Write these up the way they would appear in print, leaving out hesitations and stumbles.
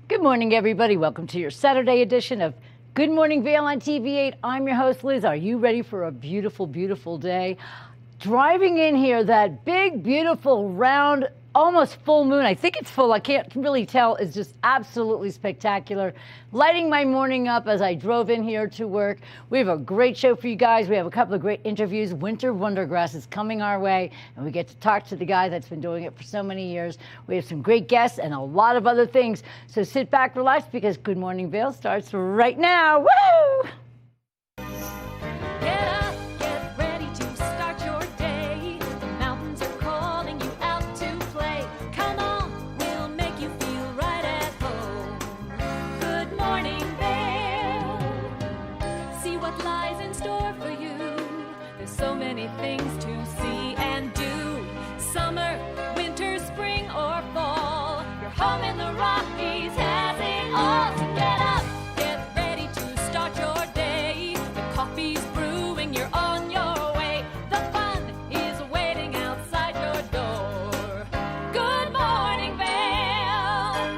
Good morning, everybody. Welcome to your Saturday edition of Good Morning Vail on TV8. I'm your host, Liz. Are you ready for a beautiful, beautiful day? Driving in here, that big, beautiful, round, almost full moon. I think it's full. I can't really tell. It's just absolutely spectacular. Lighting my morning up as I drove in here to work. We have a great show for you guys. We have a couple of great interviews. Winter Wondergrass is coming our way, and we get to talk to the guy that's been doing it for so many years. We have some great guests and a lot of other things. So sit back, relax, because Good Morning Vail starts right now. Woo! Things to see and do. Summer, winter, spring, or fall. Your home in the Rockies has it all. So get up, get ready to start your day. The coffee's brewing, you're on your way. The fun is waiting outside your door. Good morning, Vail.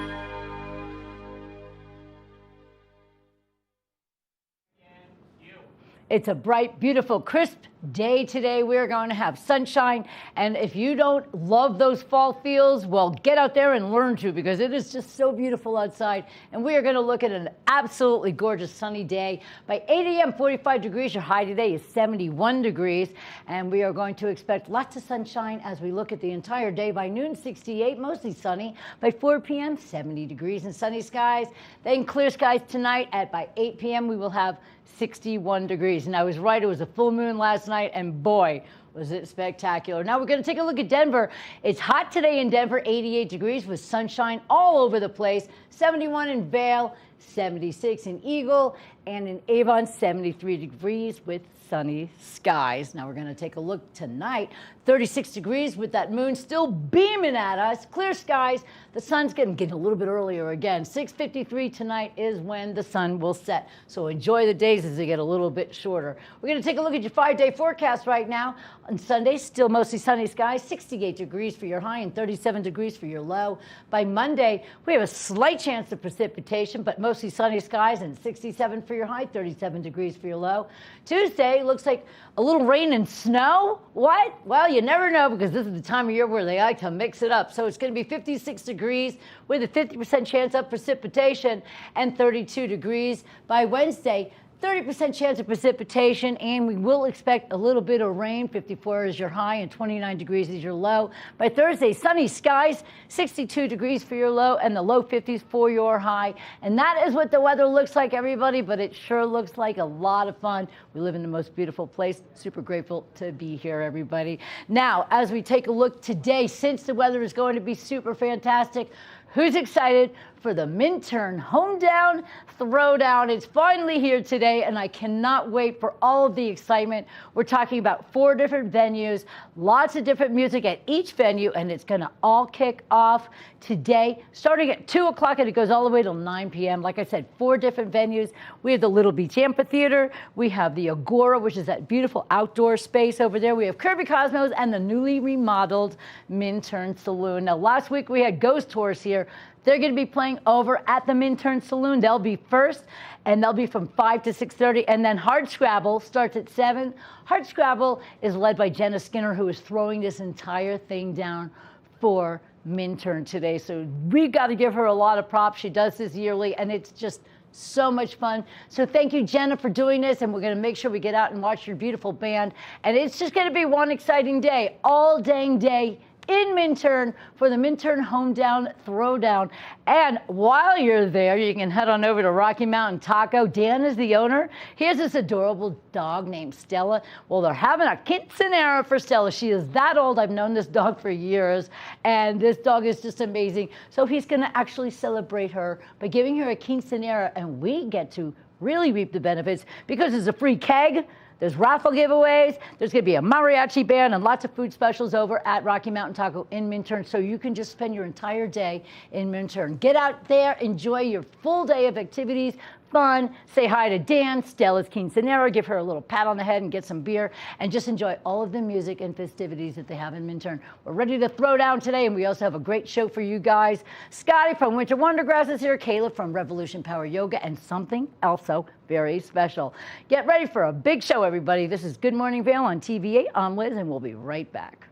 It's a bright, beautiful, crisp day today. We're going to have sunshine, and if you don't love those fall feels, well, get out there and learn to, because it is just so beautiful outside. And we are going to look at an absolutely gorgeous sunny day. By 8 a.m., 45 degrees. Your high today is 71 degrees, and we are going to expect lots of sunshine as we look at the entire day. By noon, 68, mostly sunny. By 4 p.m., 70 degrees and sunny skies. Then clear skies tonight. By 8 p.m., we will have 61 degrees. And I was right, it was a full moon last night, and boy, was it spectacular. Now we're going to take a look at Denver. It's hot today in Denver, 88 degrees with sunshine all over the place. 71 in Vail, 76 in Eagle, and in Avon, 73 degrees with sunny skies. Now we're going to take a look tonight. 36 degrees with that moon still beaming at us. Clear skies. The sun's getting a little bit earlier again. 6:53 tonight is when the sun will set. So enjoy the days as they get a little bit shorter. We're going to take a look at your 5-day forecast right now. On Sunday, still mostly sunny skies. 68 degrees for your high and 37 degrees for your low. By Monday, we have a slight chance of precipitation, but mostly sunny skies and 67 for your high, 37 degrees for your low. Tuesday looks like a little rain and snow. What? Well, you never know, because this is the time of year where they like to mix it up. So it's going to be 56 degrees with a 50% chance of precipitation and 32 degrees. By Wednesday, 30% chance of precipitation, and we will expect a little bit of rain. 54 is your high and 29 degrees is your low. By Thursday, sunny skies, 62 degrees for your low and the low 50s for your high. And that is what the weather looks like, everybody, but it sure looks like a lot of fun. We live in the most beautiful place. Super grateful to be here, everybody. Now, as we take a look today, since the weather is going to be super fantastic, who's excited for the Minturn Home Down Throwdown? It's finally here today, and I cannot wait for all of the excitement. We're talking about 4 different venues, lots of different music at each venue, and it's going to all kick off today, starting at 2 o'clock, and it goes all the way till 9 p.m. Like I said, 4 different venues. We have the Little Beach Amphitheater. We have the Agora, which is that beautiful outdoor space over there. We have Kirby Cosmos and the newly remodeled Minturn Saloon. Now, last week we had Ghost Tours here. They're going to be playing over at the Minturn Saloon. They'll be first, and they'll be from 5 to 6:30. And then Hard Scrabble starts at 7. Hard Scrabble is led by Jenna Skinner, who is throwing this entire thing down for Minturn today. So we've got to give her a lot of props. She does this yearly, and it's just so much fun. So thank you, Jenna, for doing this, and we're going to make sure we get out and watch your beautiful band. And it's just going to be one exciting day, all dang day in Minturn for the Minturn Home Down Throwdown. And while you're there, you can head on over to Rocky Mountain Taco. Dan is the owner. He has this adorable dog named Stella. Well, they're having a quinceanera for Stella. She is that old. I've known this dog for years, and this dog is just amazing. So he's going to actually celebrate her by giving her a quinceanera, and we get to really reap the benefits because it's a free keg. There's raffle giveaways. There's going to be a mariachi band and lots of food specials over at Rocky Mountain Taco in Minturn, so you can just spend your entire day in Minturn. Get out there, enjoy your full day of activities, fun. Say hi to Dan, Stella's Quinceanera, give her a little pat on the head and get some beer, and just enjoy all of the music and festivities that they have in Minturn. We're ready to throw down today, and we also have a great show for you guys. Scotty from Winter Wondergrass is here, Kayla from Revolution Power Yoga, and something also very special. Get ready for a big show, everybody. This is Good Morning Vail on TV8. I'm Liz, and we'll be right back.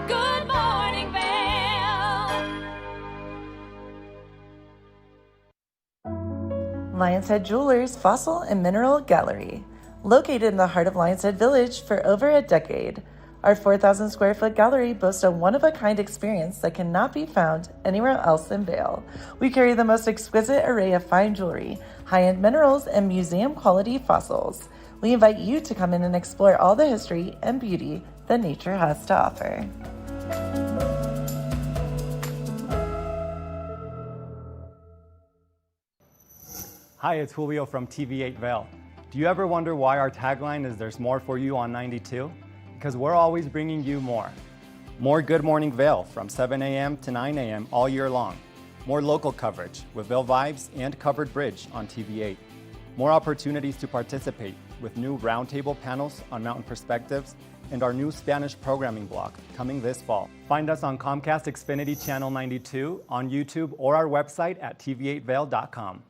Good morning, Vail. Lion's Head Jewelers Fossil and Mineral Gallery. Located in the heart of Lion's Head Village for over a decade, our 4,000 square foot gallery boasts a one-of-a-kind experience that cannot be found anywhere else in Vail. We carry the most exquisite array of fine jewelry, high-end minerals, and museum-quality fossils. We invite you to come in and explore all the history and beauty that nature has to offer. Hi, it's Julio from TV8 Vail. Do you ever wonder why our tagline is "There's more for you on 92"? Because we're always bringing you more. More Good Morning Vail from 7 a.m. to 9 a.m. all year long. More local coverage with Vail Vibes and Covered Bridge on TV8. More opportunities to participate with new roundtable panels on mountain perspectives and our new Spanish programming block coming this fall. Find us on Comcast Xfinity Channel 92, on YouTube, or our website at tv8vail.com.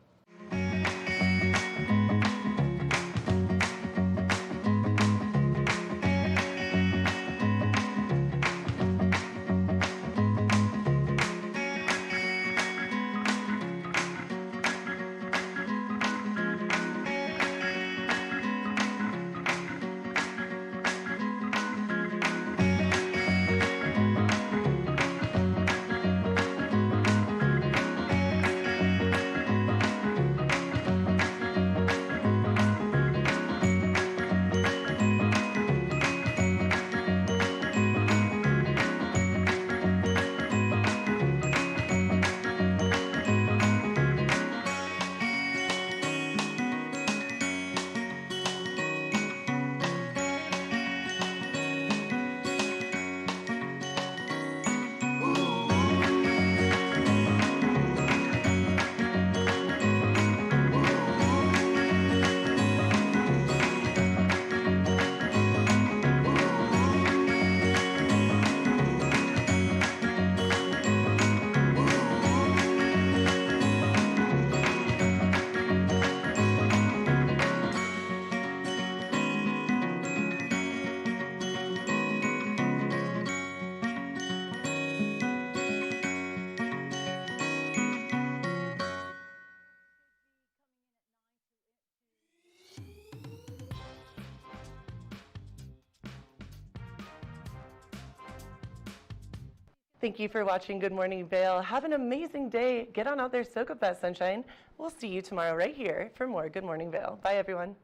Thank you for watching Good Morning Vail. Have an amazing day. Get on out there, soak up that sunshine. We'll see you tomorrow right here for more Good Morning Vail. Bye, everyone.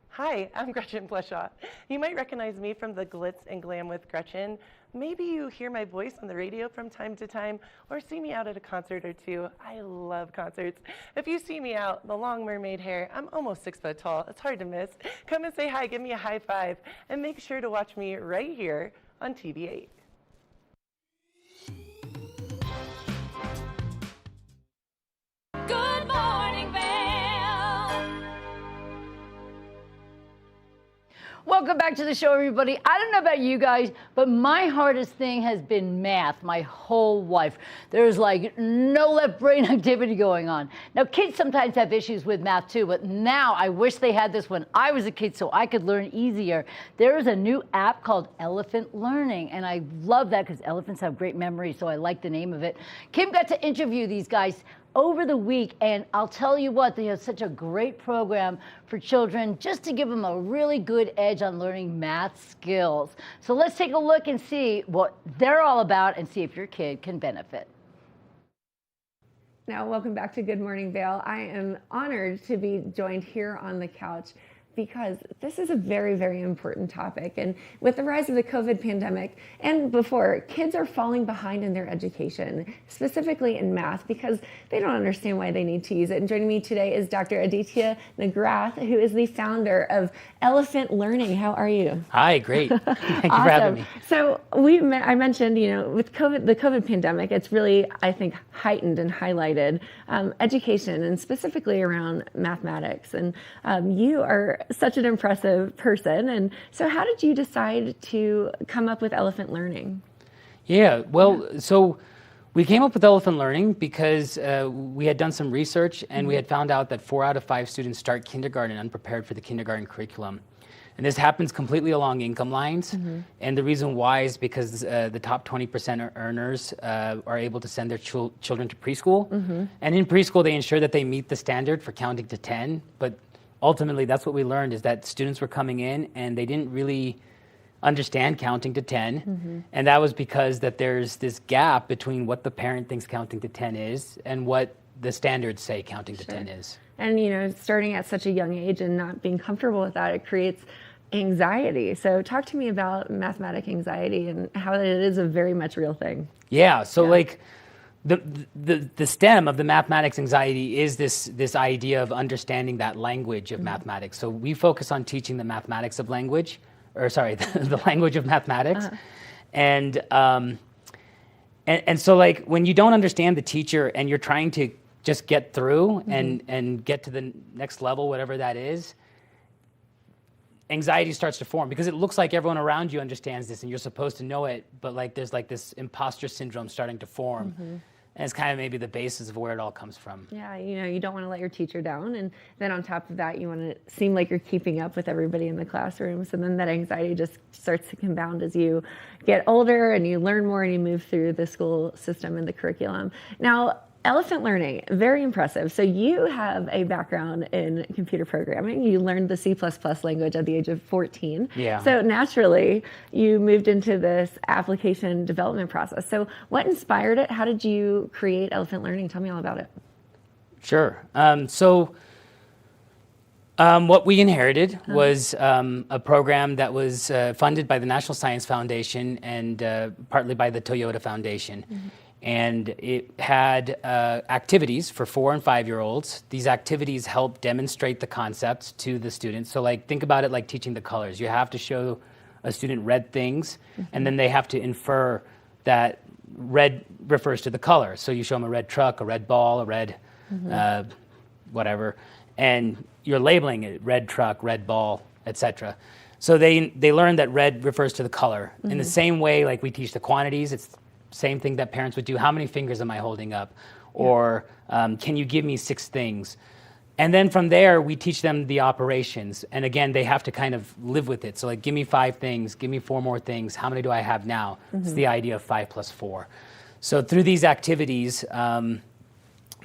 Hi, I'm Gretchen Bleshaw. You might recognize me from the Glitz and Glam with Gretchen. Maybe you hear my voice on the radio from time to time or see me out at a concert or two. I love concerts. If you see me out, the long mermaid hair, I'm almost 6 foot tall. It's hard to miss. Come and say hi, give me a high five, and make sure to watch me right here on TV8. Good morning, Vail. Welcome back to the show, everybody. I don't know about you guys, but my hardest thing has been math my whole life. There's like no left brain activity going on. Now, kids sometimes have issues with math too, but now I wish they had this when I was a kid so I could learn easier. There is a new app called Elephant Learning, and I love that because elephants have great memory, so I like the name of it. Kim got to interview these guys over the week, and I'll tell you what, they have such a great program for children just to give them a really good edge on learning math skills. So let's take a look and see what they're all about and see if your kid can benefit. Now, welcome back to Good Morning Vail. I am honored to be joined here on the couch because this is a very, very important topic. And with the rise of the COVID pandemic and before, kids are falling behind in their education, specifically in math, because they don't understand why they need to use it. And joining me today is Dr. Aditya Nagrath, who is the founder of Elephant Learning. How are you? Hi, great. Thank you for having me. So I mentioned, with the COVID pandemic, it's really, I think, heightened and highlighted education, and specifically around mathematics. And you are such an impressive person. And so how did you decide to come up with Elephant Learning? Yeah, well, so we came up with Elephant Learning because we had done some research and we had found out that 4 out of 5 students start kindergarten unprepared for the kindergarten curriculum. And this happens completely along income lines. And the reason why is because the top 20% earners are able to send their children to preschool. And in preschool, they ensure that they meet the standard for counting to 10. But ultimately, that's what we learned, is that students were coming in and they didn't really understand counting to 10. And that was because that there's this gap between what the parent thinks counting to 10 is and what the standards say counting to 10 is. And, starting at such a young age and not being comfortable with that, it creates anxiety. So talk to me about mathematic anxiety and how it is a very much real thing. Yeah, so like the stem of the mathematics anxiety is this idea of understanding that language of mathematics. So we focus on teaching the mathematics of language, the language of mathematics. And so like when you don't understand the teacher and you're trying to just get through and get to the next level, whatever that is, anxiety starts to form because it looks like everyone around you understands this and you're supposed to know it, but like there's like this imposter syndrome starting to form. And it's kind of maybe the basis of where it all comes from. Yeah, you don't want to let your teacher down. And then on top of that, you want to seem like you're keeping up with everybody in the classroom. So then that anxiety just starts to compound as you get older and you learn more and you move through the school system and the curriculum. Now, Elephant Learning, very impressive. So you have a background in computer programming. You learned the C++ language at the age of 14. Yeah. So naturally, you moved into this application development process. So what inspired it? How did you create Elephant Learning? Tell me all about it. Sure. What we inherited was a program that was funded by the National Science Foundation and partly by the Toyota Foundation. And it had activities for 4 and 5-year-olds. These activities help demonstrate the concepts to the students. So like think about it like teaching the colors. You have to show a student red things, and then they have to infer that red refers to the color. So you show them a red truck, a red ball, a red whatever, and you're labeling it red truck, red ball, etc. So they learn that red refers to the color. In the same way like we teach the quantities, it's same thing that parents would do. How many fingers am I holding up? Or can you give me 6 things? And then from there, we teach them the operations. And again, they have to kind of live with it. So like, give me 5 things, give me 4 more things. How many do I have now? It's the idea of 5 plus 4. So through these activities,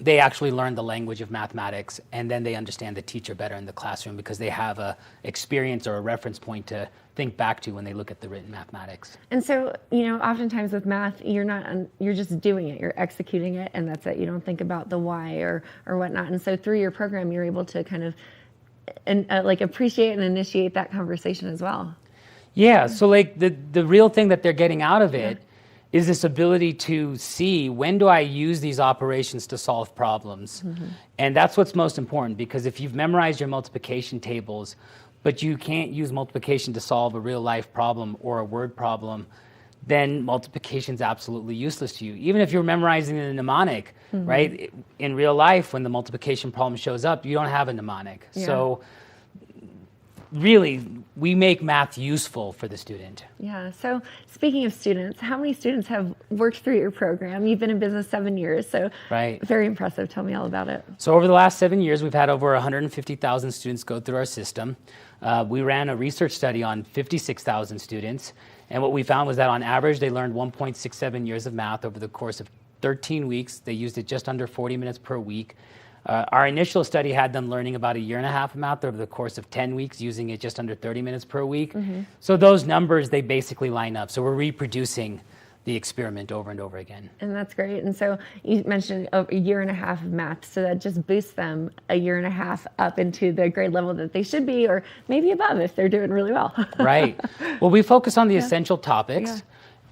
they actually learn the language of mathematics, and then they understand the teacher better in the classroom because they have a experience or a reference point to think back to when they look at the written mathematics. And so, oftentimes with math, you're just doing it, you're executing it, and that's it. You don't think about the why or whatnot. And so through your program, you're able to kind of appreciate and initiate that conversation as well. Yeah, so like the real thing that they're getting out of it is this ability to see, when do I use these operations to solve problems? And that's what's most important, because if you've memorized your multiplication tables, but you can't use multiplication to solve a real life problem or a word problem, then multiplication is absolutely useless to you. Even if you're memorizing the mnemonic, right? In real life, when the multiplication problem shows up, you don't have a mnemonic. Yeah. So really, we make math useful for the student. Yeah, so speaking of students, how many students have worked through your program? You've been in business 7 years, so very impressive. Tell me all about it. So over the last 7 years, we've had over 150,000 students go through our system. We ran a research study on 56,000 students, and what we found was that on average, they learned 1.67 years of math over the course of 13 weeks. They used it just under 40 minutes per week. Our initial study had them learning about 1.5 years of math over the course of 10 weeks, using it just under 30 minutes per week. So those numbers, they basically line up. So we're reproducing the experiment over and over again. And that's great. And so you mentioned a year and a half of math, so that just boosts them a year and a half up into the grade level that they should be, or maybe above if they're doing really well. Right. Well, we focus on the essential topics. Yeah.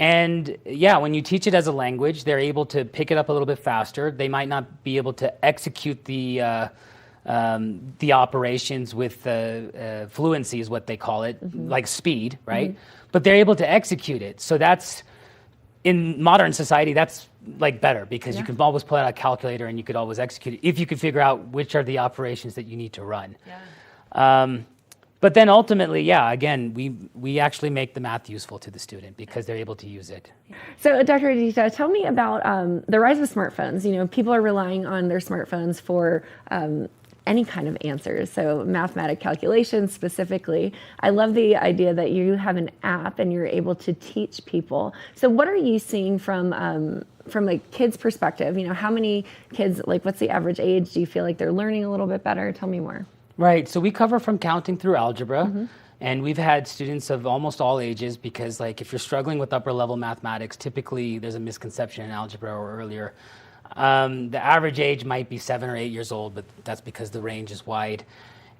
And yeah, when you teach it as a language, they're able to pick it up a little bit faster. They might not be able to execute the operations with fluency is what they call it, like speed, right? But they're able to execute it. So that's, in modern society, that's like better because you can always pull out a calculator and you could always execute it if you could figure out which are the operations that you need to run. But then ultimately, again, we actually make the math useful to the student because they're able to use it. So, Dr. Adita, tell me about the rise of smartphones. You know, people are relying on their smartphones for any kind of answers. So, mathematic calculations specifically. I love the idea that you have an app and you're able to teach people. So, what are you seeing from a kid's perspective? You know, how many kids, like, what's the average age? Do you feel like they're learning a little bit better? Tell me more. Right. So we cover from counting through algebra, and we've had students of almost all ages because, like, if you're struggling with upper level mathematics, typically there's a misconception in algebra or earlier. The average age might be 7 or 8 years old, but that's because the range is wide.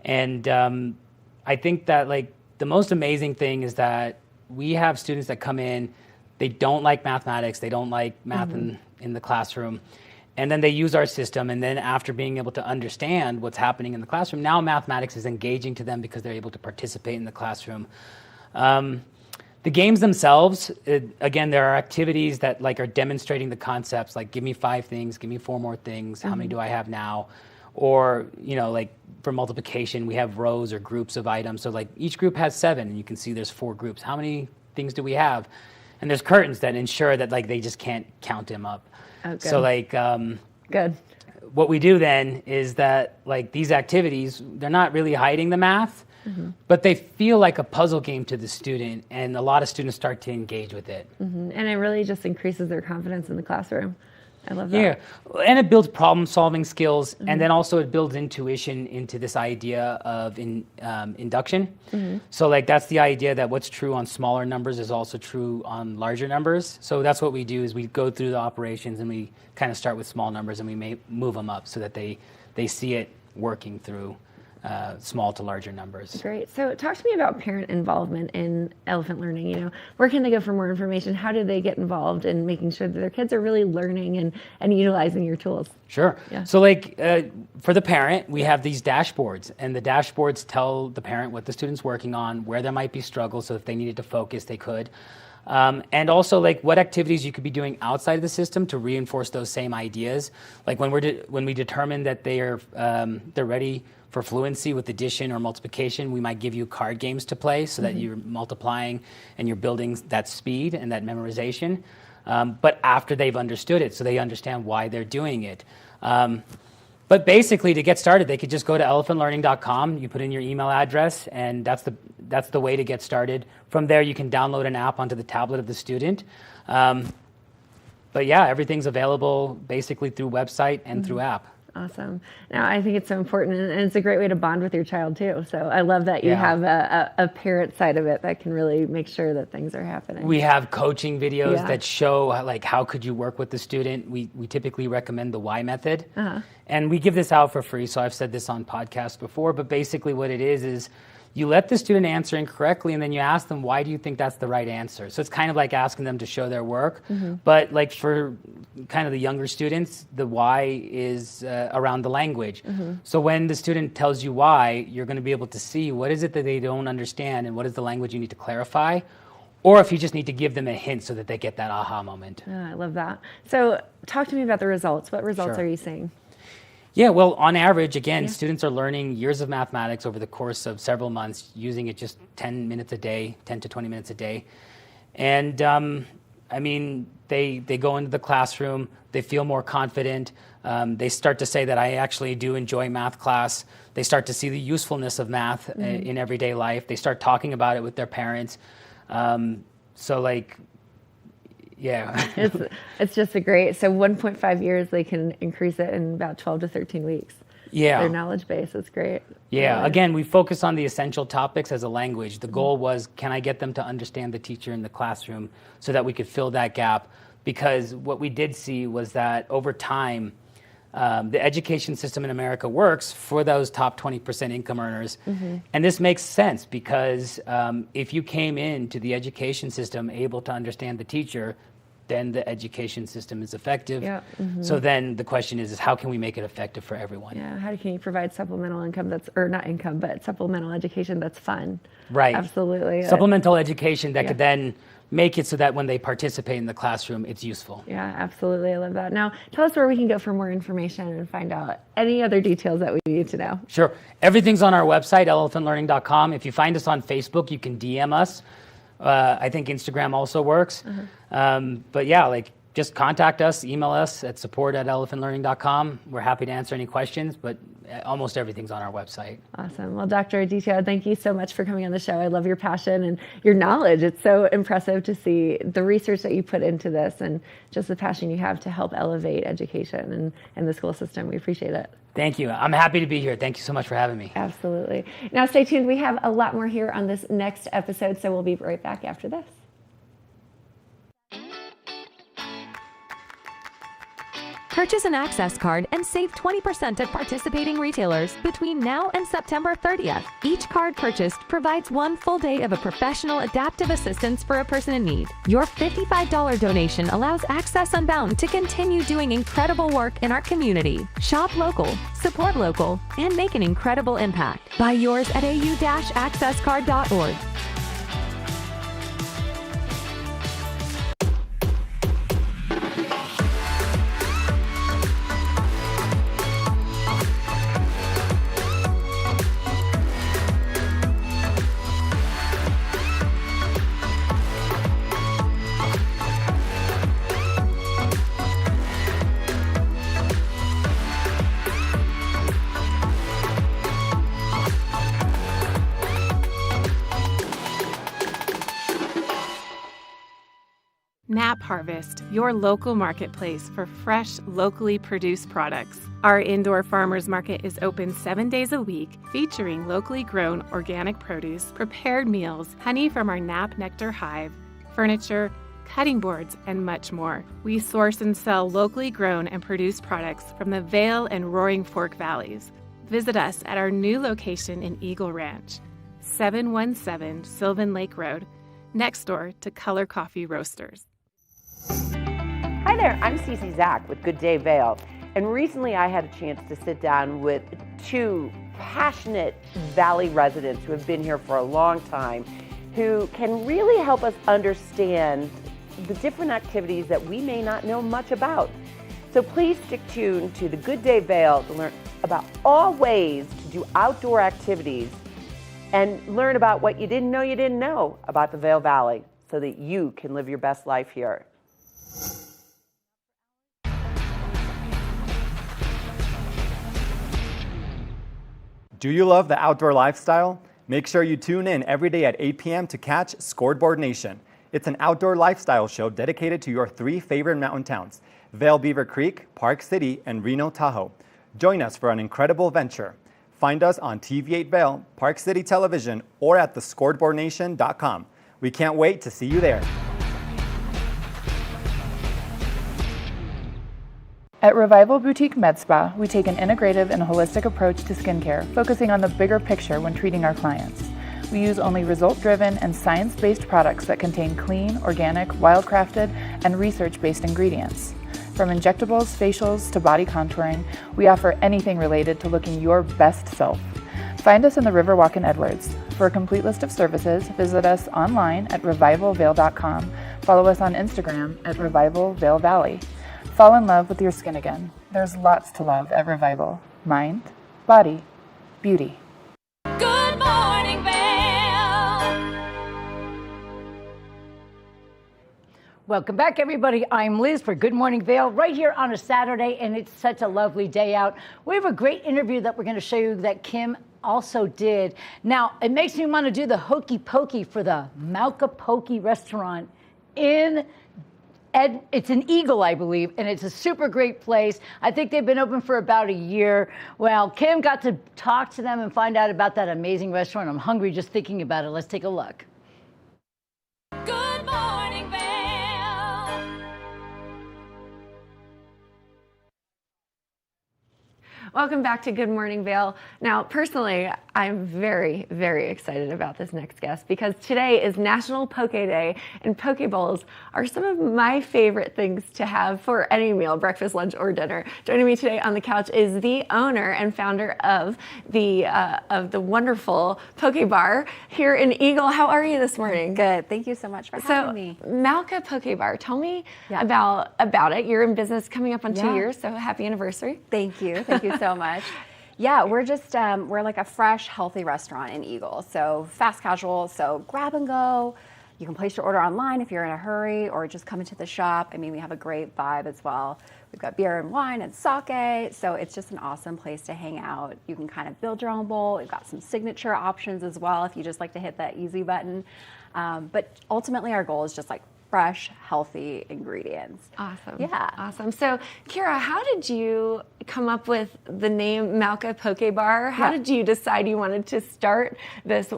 And I think that, like, the most amazing thing is that we have students that come in, they don't like mathematics, they don't like math in the classroom. And then they use our system, and then after being able to understand what's happening in the classroom, now mathematics is engaging to them because they're able to participate in the classroom. The games themselves, again, there are activities that, like, are demonstrating the concepts, like give me 5 things, give me 4 more things, how many do I have now? Or, you know, like for multiplication, we have rows or groups of items. So, like, each group has 7, and you can see there's 4 groups. How many things do we have? And there's curtains that ensure that, like, they just can't count them up. Oh, good. So, like, Good. what we do then is that, like, these activities, they're not really hiding the math, but they feel like a puzzle game to the student, and a lot of students start to engage with it. And it really just increases their confidence in the classroom. I love that. Yeah, and it builds problem-solving skills, and then also it builds intuition into this idea of induction. So, like, that's the idea that what's true on smaller numbers is also true on larger numbers. So that's what we do is we go through the operations and we kind of start with small numbers and we may move them up so that they see it working through small to larger numbers. Great. So talk to me about parent involvement in elephant learning. You know, where can they go for more information? How do they get involved in making sure that their kids are really learning and utilizing your tools? Sure. Yeah. So, like, for the parent, we have these dashboards, and the dashboards tell the parent what the student's working on, where there might be struggles, so if they needed to focus, they could. And also, like, what activities you could be doing outside of the system to reinforce those same ideas. Like, when we determine that they're ready for fluency with addition or multiplication, we might give you card games to play so that you're multiplying and you're building that speed and that memorization. But after they've understood it, so they understand why they're doing it. But basically, to get started, they could just go to elephantlearning.com. You put in your email address, and that's the way to get started. From there, you can download an app onto the tablet of the student. But yeah, everything's available basically through website and through app. Awesome. Now, I think it's so important, and it's a great way to bond with your child, too. So I love that you have a parent side of it that can really make sure that things are happening. We have coaching videos that show, like, how could you work with the student. We typically recommend the Y method. And we give this out for free, so I've said this on podcasts before, but basically what it is you let the student answer incorrectly, and then you ask them, why do you think that's the right answer? So it's kind of like asking them to show their work. But, like, for kind of the younger students, the why is around the language. So when the student tells you why, you're going to be able to see what is it that they don't understand and what is the language you need to clarify. Or if you just need to give them a hint so that they get that aha moment. I love that. So talk to me about the results. What results Sure. are you seeing? Yeah, well, on average, again, students are learning years of mathematics over the course of several months, using it just 10 minutes a day, 10 to 20 minutes a day. And, I mean, they go into the classroom, they feel more confident, they start to say that I actually do enjoy math class, they start to see the usefulness of math in everyday life, they start talking about it with their parents. So, like, yeah. It's just a great, so 1.5 years, they can increase it in about 12 to 13 weeks. Yeah. their knowledge base. It's great. Yeah, again, we focus on the essential topics as a language. The goal was, can I get them to understand the teacher in the classroom so that we could fill that gap? Because what we did see was that over time, the education system in America works for those top 20% income earners. And this makes sense because if you came into the education system able to understand the teacher, then the education system is effective. Yeah. So then the question is how can we make it effective for everyone? Yeah, how can you provide supplemental income or not income, but supplemental education that's fun? Right. Absolutely. Supplemental education that could then make it so that when they participate in the classroom, it's useful. Yeah, absolutely. I love that. Now, tell us where we can go for more information and find out any other details that we need to know. Sure. Everything's on our website, elephantlearning.com. If you find us on Facebook, you can DM us. I think Instagram also works. But yeah, just contact us, email us at support@elephantlearning.com. We're happy to answer any questions, but almost everything's on our website. Awesome. Well, Dr. Aditya, thank you so much for coming on the show. I love your passion and your knowledge. It's so impressive to see the research that you put into this and just the passion you have to help elevate education and the school system. We appreciate it. Thank you. I'm happy to be here. Thank you so much for having me. Absolutely. Now stay tuned. We have a lot more here on this next episode, so we'll be right back after this. Purchase an Access card and save 20% at participating retailers between now and September 30th. Each card purchased provides 1 full day of a professional adaptive assistance for a person in need. Your $55 donation allows Access Unbound to continue doing incredible work in our community. Shop local, support local, and make an incredible impact. Buy yours at au-accesscard.org. Nap Harvest, your local marketplace for fresh, locally produced products. Our indoor farmers market is open 7 days a week, featuring locally grown organic produce, prepared meals, honey from our Nap Nectar hive, furniture, cutting boards, and much more. We source and sell locally grown and produced products from the Vail and Roaring Fork Valleys. Visit us at our new location in Eagle Ranch, 717 Sylvan Lake Road, next door to Color Coffee Roasters. Hi there, I'm Cece Zach with Good Day Vail, and recently I had a chance to sit down with 2 passionate Valley residents who have been here for a long time, who can really help us understand the different activities that we may not know much about. So please stick tuned to the Good Day Vail to learn about all ways to do outdoor activities and learn about what you didn't know about the Vail Valley so that you can live your best life here. Do you love the outdoor lifestyle? Make sure you tune in every day at 8 p.m. to catch Scoreboard Nation. It's an outdoor lifestyle show dedicated to your 3 favorite mountain towns, Vail Beaver Creek, Park City, and Reno Tahoe. Join us for an incredible venture. Find us on TV8 Vail, Park City Television, or at thescoreboardnation.com. We can't wait to see you there. At Revival Boutique Med Spa, we take an integrative and holistic approach to skincare, focusing on the bigger picture when treating our clients. We use only result-driven and science-based products that contain clean, organic, wild-crafted, and research-based ingredients. From injectables, facials, to body contouring, we offer anything related to looking your best self. Find us in the Riverwalk in Edwards. For a complete list of services, visit us online at revivalvail.com. Follow us on Instagram at Revival Vail Valley. Fall in love with your skin again. There's lots to love at Revival. Mind, body, beauty. Good morning, Vail. Welcome back, everybody. I'm Liz for Good Morning Vail, right here on a Saturday, and it's such a lovely day out. We have a great interview that we're going to show you that Kim also did. Now, it makes me want to do the hokey pokey for the Malka Pokey restaurant in It's an Eagle, I believe, and it's a super great place. I think they've been open for about a year. Well, Kim got to talk to them and find out about that amazing restaurant. I'm hungry just thinking about it. Let's take a look. Good morning, Vail. Welcome back to Good Morning Vail. Now, personally, I'm very, very excited about this next guest because today is National Poke Day, and poke bowls are some of my favorite things to have for any meal, breakfast, lunch, or dinner. Joining me today on the couch is the owner and founder of the wonderful Poke Bar here in Eagle. How are you this morning? Good. Thank you so much for having me. Malka Poke Bar, tell me about it. You're in business coming up on 2 years, so happy anniversary. Thank you. Thank you so much. Yeah, we're just, we're like a fresh, healthy restaurant in Eagle. So fast casual, so grab and go. You can place your order online if you're in a hurry or just come into the shop. I mean, we have a great vibe as well. We've got beer and wine and sake. So it's just an awesome place to hang out. You can kind of build your own bowl. We've got some signature options as well if you just like to hit that easy button. But ultimately our goal is just like fresh, healthy ingredients. Awesome. Yeah. Awesome. So, Kira, how did you come up with the name Malka Poke Bar? How did you decide you wanted to start this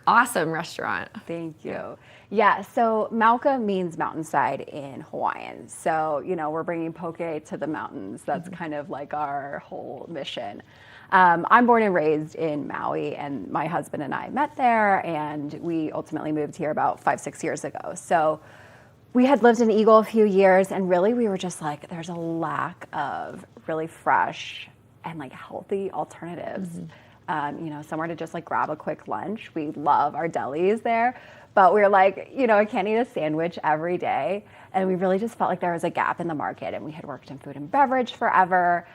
awesome restaurant? Thank you. Yeah, so Malka means mountainside in Hawaiian. So, you know, we're bringing poke to the mountains. That's kind of like our whole mission. I'm born and raised in Maui, and my husband and I met there, and we ultimately moved here about 5-6 years ago. So we had lived in Eagle a few years, and really we were just like, there's a lack of really fresh and like healthy alternatives. You know, somewhere to just like grab a quick lunch. We love our delis there, but we were like, you know, I can't eat a sandwich every day. And we really just felt like there was a gap in the market, and we had worked in food and beverage forever,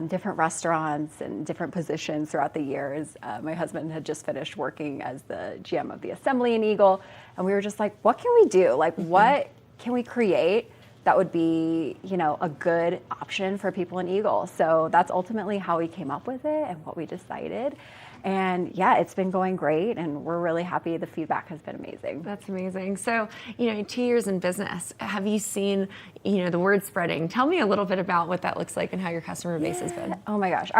different restaurants and different positions throughout the years. My husband had just finished working as the GM of the Assembly in Eagle, and we were just like, what can we do? Like, what can we create that would be, you know, a good option for people in Eagle? So that's ultimately how we came up with it and what we decided. And yeah, it's been going great, and we're really happy. The feedback has been amazing. That's amazing. So, you know, 2 years in business, have you seen, you know, the word spreading? Tell me a little bit about what that looks like and how your customer base has been. Oh my gosh.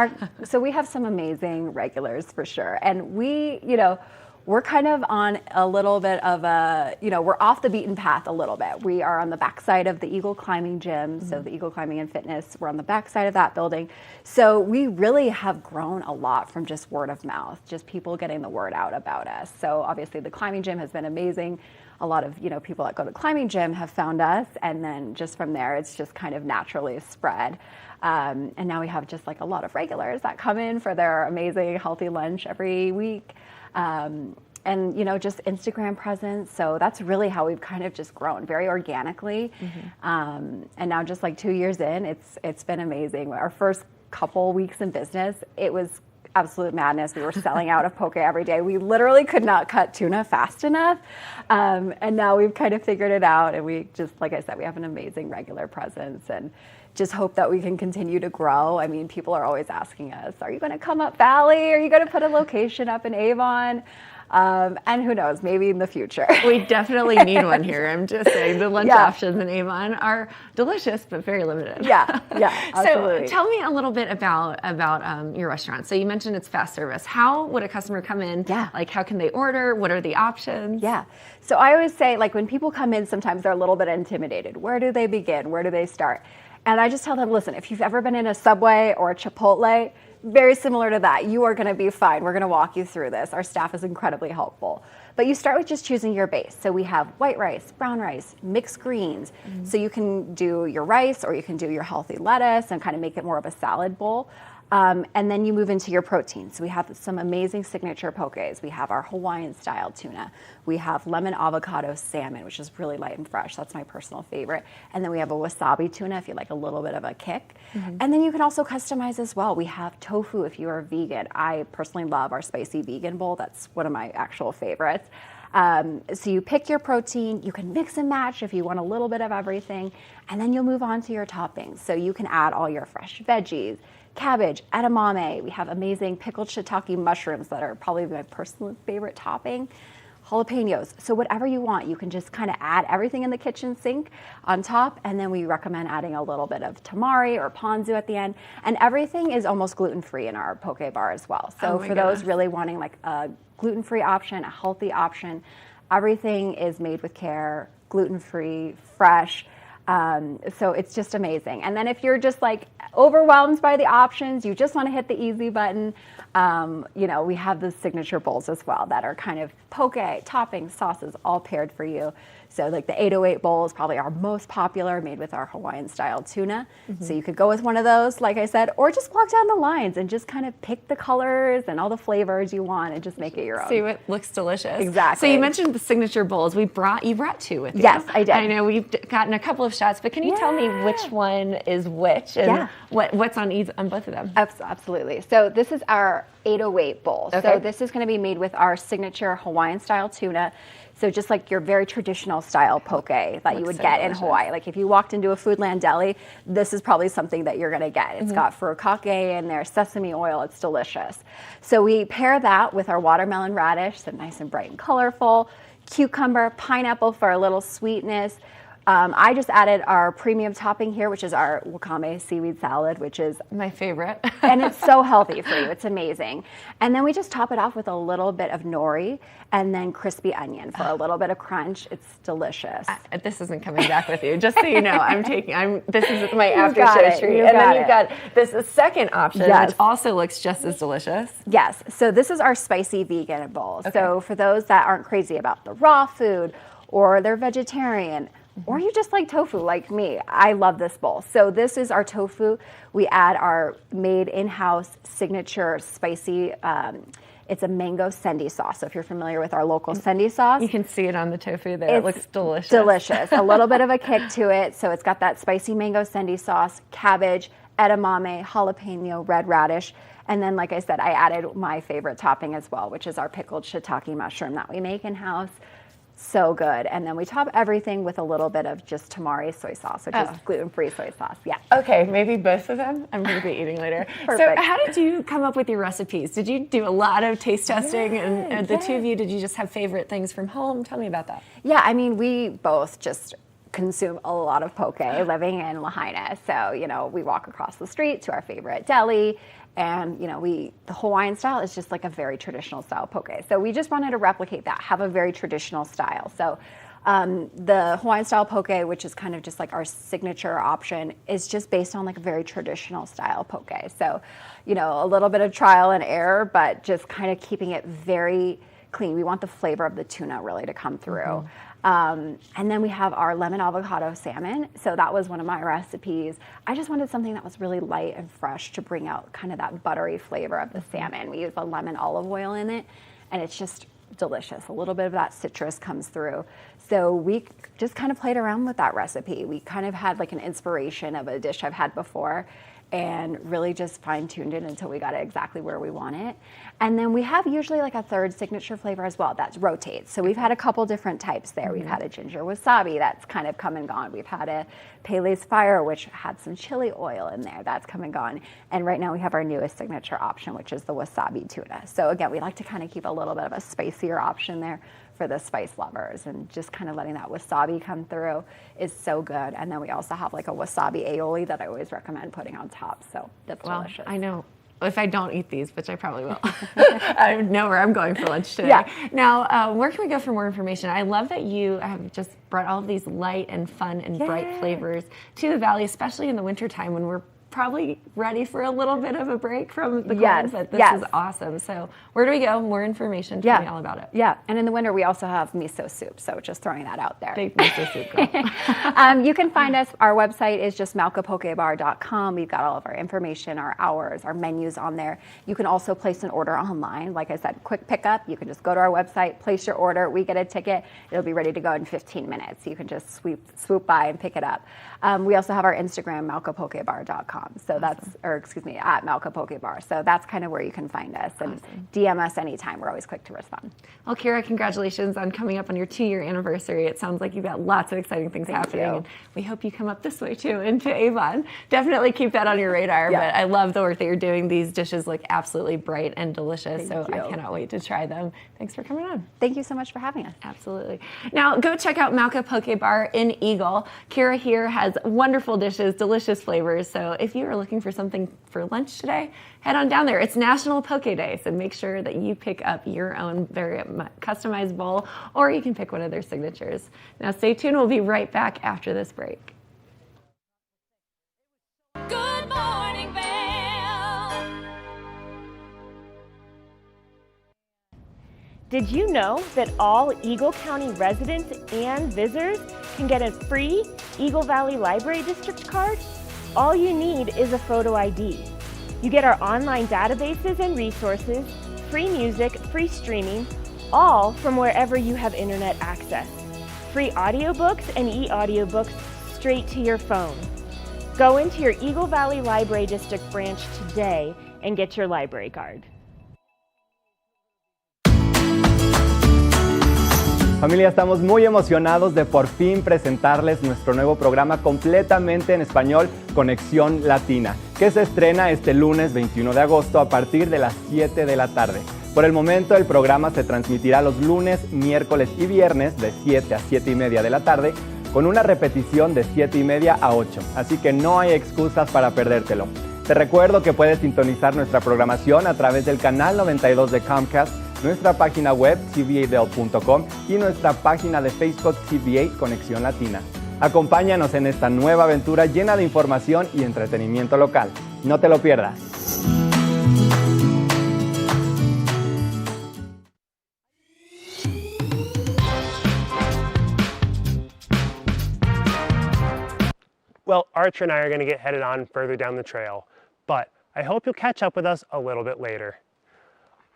So we have some amazing regulars for sure. And we, you know, we're kind of on a little bit of a, you know, we're off the beaten path a little bit. We are on the backside of the Eagle Climbing Gym, so the Eagle Climbing and Fitness, we're on the backside of that building. So we really have grown a lot from just word of mouth, just people getting the word out about us. So obviously the climbing gym has been amazing. A lot of, you know, people that go to climbing gym have found us, and then just from there, it's just kind of naturally spread. And now we have just like a lot of regulars that come in for their amazing healthy lunch every week. And, you know, just Instagram presence. So that's really how we've kind of just grown very organically. And now just like 2 years in, it's been amazing. Our first couple weeks in business, it was absolute madness. We were selling out of poke every day. We literally could not cut tuna fast enough. And now we've kind of figured it out. And we just, like I said, we have an amazing regular presence, and just hope that we can continue to grow. I mean, people are always asking us, are you going to come up Valley? Are you going to put a location up in Avon? And who knows, maybe in the future. We definitely need one here. I'm just saying the lunch options in Avon are delicious, but very limited. Yeah, absolutely. So tell me a little bit about your restaurant. So you mentioned it's fast service. How would a customer come in? Yeah. Like, how can they order? What are the options? Yeah. So I always say, like, when people come in, sometimes they're a little bit intimidated. Where do they begin? Where do they start? And I just tell them, listen, if you've ever been in a Subway or a Chipotle, very similar to that, you are going to be fine. We're going to walk you through this. Our staff is incredibly helpful. But you start with just choosing your base. So we have white rice, brown rice, mixed greens. So you can do your rice, or you can do your healthy lettuce and kind of make it more of a salad bowl. And then you move into your protein. So we have some amazing signature pokés. We have our Hawaiian style tuna. We have lemon avocado salmon, which is really light and fresh. That's my personal favorite. And then we have a wasabi tuna if you like a little bit of a kick. And then you can also customize as well. We have tofu if you are vegan. I personally love our spicy vegan bowl. That's one of my actual favorites. So you pick your protein, you can mix and match if you want a little bit of everything, and then you'll move on to your toppings. So you can add all your fresh veggies, cabbage, edamame. We have amazing pickled shiitake mushrooms that are probably my personal favorite topping. jalapenos. So whatever you want, you can just kind of add everything in the kitchen sink on top, and then we recommend adding a little bit of tamari or ponzu at the end. And everything is almost gluten-free in our poke bar as well. So for those really wanting like a gluten-free option, a healthy option, everything is made with care, gluten-free, fresh. So it's just amazing. And then if you're just like overwhelmed by the options, you just want to hit the easy button, we have the signature bowls as well that are kind of poke, toppings, sauces, all paired for you. So like the 808 bowl is probably our most popular, made with our Hawaiian style tuna. So you could go with one of those, like I said, or just walk down the lines and just kind of pick the colors and all the flavors you want and just make it your own. See what looks delicious. Exactly. So you mentioned the signature bowls. You brought 2 with you. Yes, I did. I know we've gotten a couple of shots, but can you tell me which one is which and what's on both of them? Absolutely. So this is our 808 bowl. Okay. So this is going to be made with our signature Hawaiian style tuna. So just like your very traditional style poke that you would get in Hawaii. Like if you walked into a Foodland deli, this is probably something that you're going to get. It's got furikake in there, sesame oil. It's delicious. So we pair that with our watermelon radish, so nice and bright and colorful, cucumber, pineapple for a little sweetness. I just added our premium topping here, which is our wakame seaweed salad, which is my favorite. And it's so healthy for you. It's amazing. And then we just top it off with a little bit of nori and then crispy onion for a little bit of crunch. It's delicious. This isn't coming back with you, just so you know. This is my after show it. treat. You And got then you've got this second option, Yes. which also looks just as delicious. Yes. So this is our spicy vegan bowl. So for those that aren't crazy about the raw food or they're vegetarian, or you just like tofu like me, I love this bowl. So this is our tofu. We add our made in-house signature spicy, it's a mango sendi sauce. So if you're familiar with our local sendi sauce. You can see it on the tofu there. It looks delicious. Delicious. A little bit of a kick to it. So it's got that spicy mango sendi sauce, cabbage, edamame, jalapeno, red radish. And then, like I said, I added my favorite topping as well, which is our pickled shiitake mushroom that we make in-house. So good. And then we top everything with a little bit of just tamari soy sauce, which is gluten-free soy sauce. Yeah. Okay, maybe both of them. I'm going to be eating later. Perfect. So how did you come up with your recipes? Did you do a lot of taste testing? And the two of you, did you just have favorite things from home? Tell me about that. Yeah, I mean, we both just consume a lot of poke living in Lahaina. So, we walk across the street to our favorite deli. And, the Hawaiian style is just like a very traditional style poke. So we just wanted to replicate that, have a very traditional style. So the Hawaiian style poke, which is kind of just like our signature option, is just based on like a very traditional style poke. So, a little bit of trial and error, but just kind of keeping it very clean. We want the flavor of the tuna really to come through. And then we have our lemon avocado salmon. So that was one of my recipes. I just wanted something that was really light and fresh to bring out kind of that buttery flavor of the salmon. We use a lemon olive oil in it, and it's just delicious. A little bit of that citrus comes through. So we just kind of played around with that recipe. We kind of had like an inspiration of a dish I've had before and really just fine-tuned it until we got it exactly where we want it. And then we have usually like a third signature flavor as well that rotates. So we've had a couple different types there. We've had a ginger wasabi that's kind of come and gone. We've had a Pele's Fire, which had some chili oil in there. That's come and gone. And right now we have our newest signature option, which is the wasabi tuna. So again, we like to kind of keep a little bit of a spicier option there for the spice lovers, and just kind of letting that wasabi come through is so good. And then we also have like a wasabi aioli that I always recommend putting on top. So that's delicious. I know. If I don't eat these, which I probably will, I know where I'm going for lunch today. Yeah. Now, where can we go for more information? I love that you have just brought all of these light and fun and bright flavors to the Valley, especially in the wintertime when we're probably ready for a little bit of a break from the cold, but this is awesome. So where do we go? More information. Tell me all about it. Yeah, and in the winter we also have miso soup, so just throwing that out there. Big miso soup girl. You can find us, our website is just maukapokebar.com. We've got all of our information, our hours, our menus on there. You can also place an order online. Like I said, quick pickup. You can just go to our website, place your order, we get a ticket, it'll be ready to go in 15 minutes. You can just swoop by and pick it up. We also have our Instagram, maukapokebar.com. malca.com. So that's, or excuse me, at Malca Poke Bar. So that's kind of where you can find us, and DM us anytime. We're always quick to respond. Well, Kira, congratulations on coming up on your 2-year anniversary. It sounds like you've got lots of exciting things happening. And we hope you come up this way too, into Avon. Definitely keep that on your radar. Yeah. But I love the work that you're doing. These dishes look absolutely bright and delicious. Thank you. I cannot wait to try them. Thanks for coming on. Thank you so much for having us. Absolutely. Now go check out Malca Poke Bar in Eagle. Kira here has wonderful dishes, delicious flavors. So if you are looking for something for lunch today, head on down there. It's National Poke Day, so make sure that you pick up your own very customized bowl, or you can pick one of their signatures. Now stay tuned. We'll be right back after this break. Good morning, Vail. Did you know that all Eagle County residents and visitors can get a free Eagle Valley Library District card? All you need is a photo ID. You get our online databases and resources, free music, free streaming, all from wherever you have internet access. Free audiobooks and e-audiobooks straight to your phone. Go into your Eagle Valley Library District branch today and get your library card. Familia, estamos muy emocionados de por fin presentarles nuestro nuevo programa completamente en español, Conexión Latina, que se estrena este lunes 21 de agosto a partir de las 7 de la tarde. Por el momento, el programa se transmitirá los lunes, miércoles y viernes de 7 a 7 y media de la tarde, con una repetición de 7 y media a 8, así que no hay excusas para perdértelo. Te recuerdo que puedes sintonizar nuestra programación a través del canal 92 de Comcast, nuestra página web tv8vail.com y nuestra página de Facebook TV8 Conexión Latina. Acompáñanos en esta nueva aventura llena de información y entretenimiento local. No te lo pierdas. Well, Archer and I are going to get headed on further down the trail, but I hope you'll catch up with us a little bit later.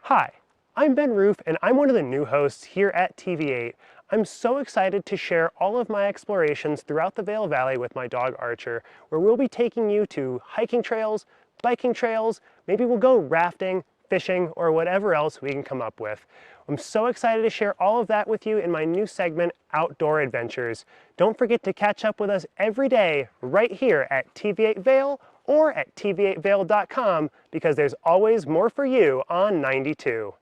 Hi, I'm Ben Roof, and I'm one of the new hosts here at TV8. I'm so excited to share all of my explorations throughout the Vail Valley with my dog Archer, where we'll be taking you to hiking trails, biking trails, maybe we'll go rafting, fishing, or whatever else we can come up with. I'm so excited to share all of that with you in my new segment, Outdoor Adventures. Don't forget to catch up with us every day right here at TV8 Vail or at tv8vail.com, because there's always more for you on 92.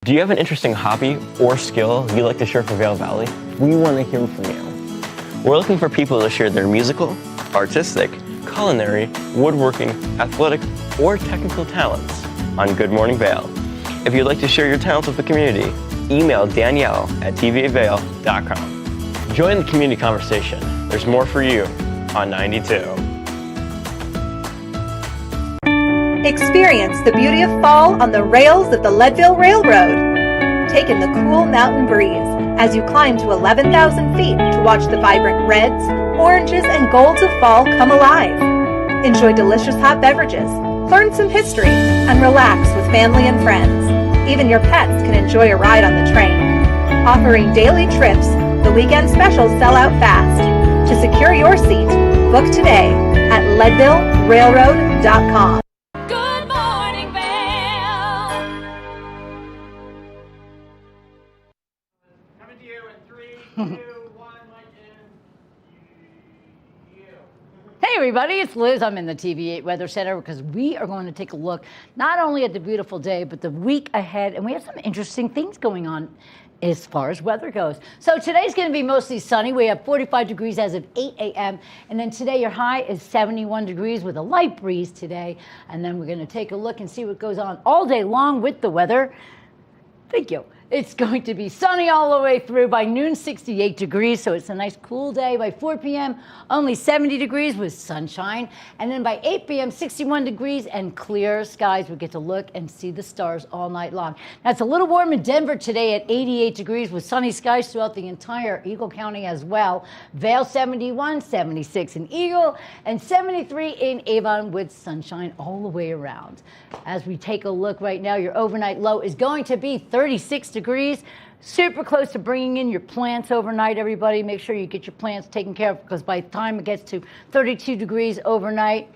Do you have an interesting hobby or skill you'd like to share for Vail Valley? We want to hear from you. We're looking for people to share their musical, artistic, culinary, woodworking, athletic, or technical talents on Good Morning Vail. If you'd like to share your talents with the community, email Danielle at tv8vail.com. Join the community conversation. There's more for you on 92. Experience the beauty of fall on the rails of the Leadville Railroad. Take in the cool mountain breeze as you climb to 11,000 feet to watch the vibrant reds, oranges, and golds of fall come alive. Enjoy delicious hot beverages, learn some history, and relax with family and friends. Even your pets can enjoy a ride on the train. Offering daily trips, the weekend specials sell out fast. To secure your seat, book today at leadvillerailroad.com. Good morning, Vail. Coming to you in 3, 2, 1, Hey everybody, it's Liz. I'm in the TV8 Weather Center because we are going to take a look not only at the beautiful day, but the week ahead. And we have some interesting things going on as far as weather goes. So today's going to be mostly sunny. We have 45 degrees as of 8 a.m. And then today your high is 71 degrees with a light breeze today. And then we're going to take a look and see what goes on all day long with the weather. Thank you. It's going to be sunny all the way through. By noon, 68 degrees, so it's a nice cool day. By 4 p.m., only 70 degrees with sunshine. And then by 8 p.m., 61 degrees and clear skies. We get to look and see the stars all night long. Now, it's a little warm in Denver today at 88 degrees with sunny skies throughout the entire Eagle County as well. Vail, 71, 76 in Eagle, and 73 in Avon with sunshine all the way around. As we take a look right now, your overnight low is going to be 36 degrees. Super close to bringing in your plants overnight, everybody. Make sure you get your plants taken care of because by the time it gets to 32 degrees overnight,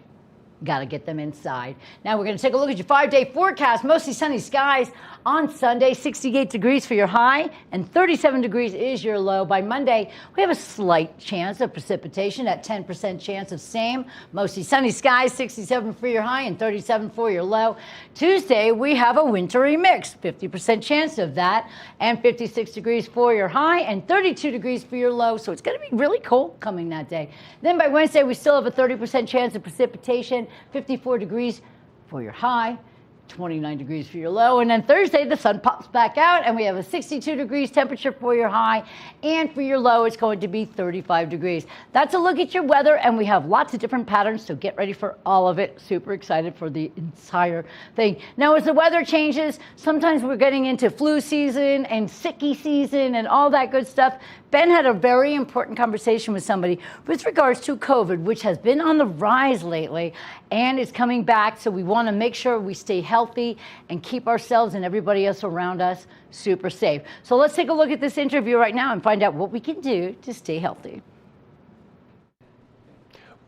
got to get them inside. Now we're going to take a look at your 5-day forecast. Mostly sunny skies on Sunday, 68 degrees for your high and 37 degrees is your low. By Monday, we have a slight chance of precipitation at 10% chance of same. Mostly sunny skies, 67 for your high and 37 for your low. Tuesday, we have a wintry mix, 50% chance of that and 56 degrees for your high and 32 degrees for your low. So it's going to be really cold coming that day. Then by Wednesday, we still have a 30% chance of precipitation, 54 degrees for your high, 29 degrees for your low. And then Thursday, the sun pops back out and we have a 62 degrees temperature for your high. And for your low, it's going to be 35 degrees. That's a look at your weather. And we have lots of different patterns. So get ready for all of it. Super excited for the entire thing. Now, as the weather changes, sometimes we're getting into flu season and sicky season and all that good stuff. Ben had a very important conversation with somebody with regards to COVID, which has been on the rise lately and is coming back. So we want to make sure we stay healthy and keep ourselves and everybody else around us super safe. So let's take a look at this interview right now and find out what we can do to stay healthy.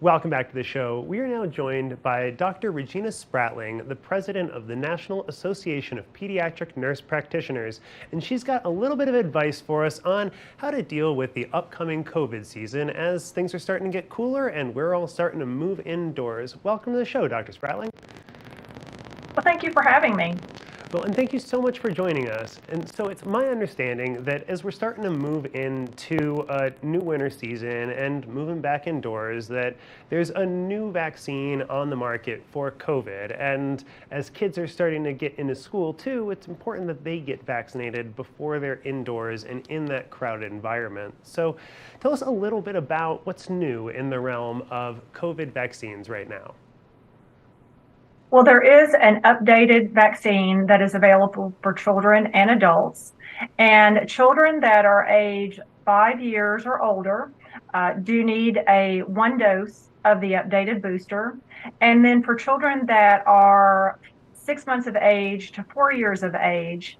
Welcome back to the show. We are now joined by Dr. Regina Spratling, the president of the National Association of Pediatric Nurse Practitioners, and she's got a little bit of advice for us on how to deal with the upcoming COVID season as things are starting to get cooler and we're all starting to move indoors. Welcome to the show, Dr. Spratling. Well, thank you for having me. Well, and thank you so much for joining us. And so it's my understanding that as we're starting to move into a new winter season and moving back indoors, that there's a new vaccine on the market for COVID. And as kids are starting to get into school too, it's important that they get vaccinated before they're indoors and in that crowded environment. So tell us a little bit about what's new in the realm of COVID vaccines right now. Well, there is an updated vaccine that is available for children and adults. And children that are age 5 years or older do need a 1 dose of the updated booster. And then for children that are 6 months of age to 4 years of age,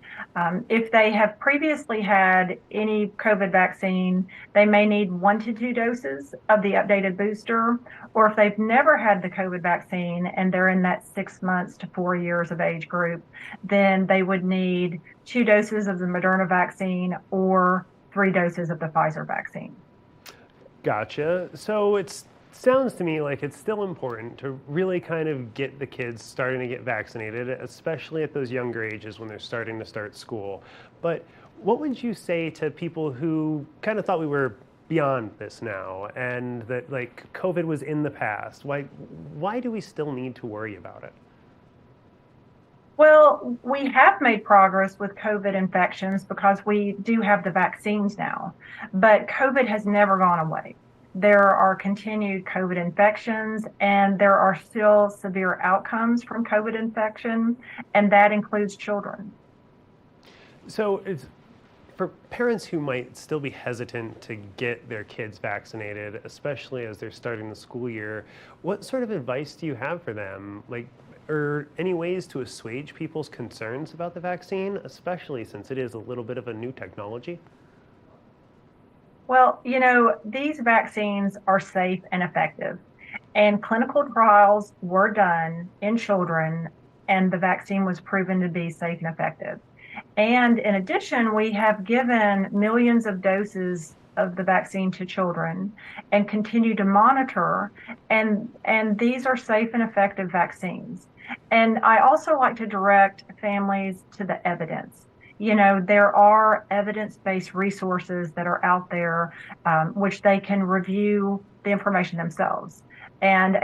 if they have previously had any COVID vaccine, they may need 1 to 2 doses of the updated booster. Or if they've never had the COVID vaccine and they're in that 6 months to 4 years of age group, then they would need 2 doses of the Moderna vaccine or 3 doses of the Pfizer vaccine. Gotcha. So it sounds to me like it's still important to really kind of get the kids starting to get vaccinated, especially at those younger ages when they're starting to start school. But what would you say to people who kind of thought we were beyond this now and that like COVID was in the past? Why do we still need to worry about it? Well, we have made progress with COVID infections because we do have the vaccines now, but COVID has never gone away. There are continued COVID infections and there are still severe outcomes from COVID infection, and that includes children. So it's for parents who might still be hesitant to get their kids vaccinated, especially as they're starting the school year, what sort of advice do you have for them? Like, or any ways to assuage people's concerns about the vaccine, especially since it is a little bit of a new technology? Well, you know, these vaccines are safe and effective, and clinical trials were done in children, and the vaccine was proven to be safe and effective. And in addition, we have given millions of doses of the vaccine to children and continue to monitor, and these are safe and effective vaccines. And I also like to direct families to the evidence. You know, there are evidence-based resources that are out there which they can review the information themselves. And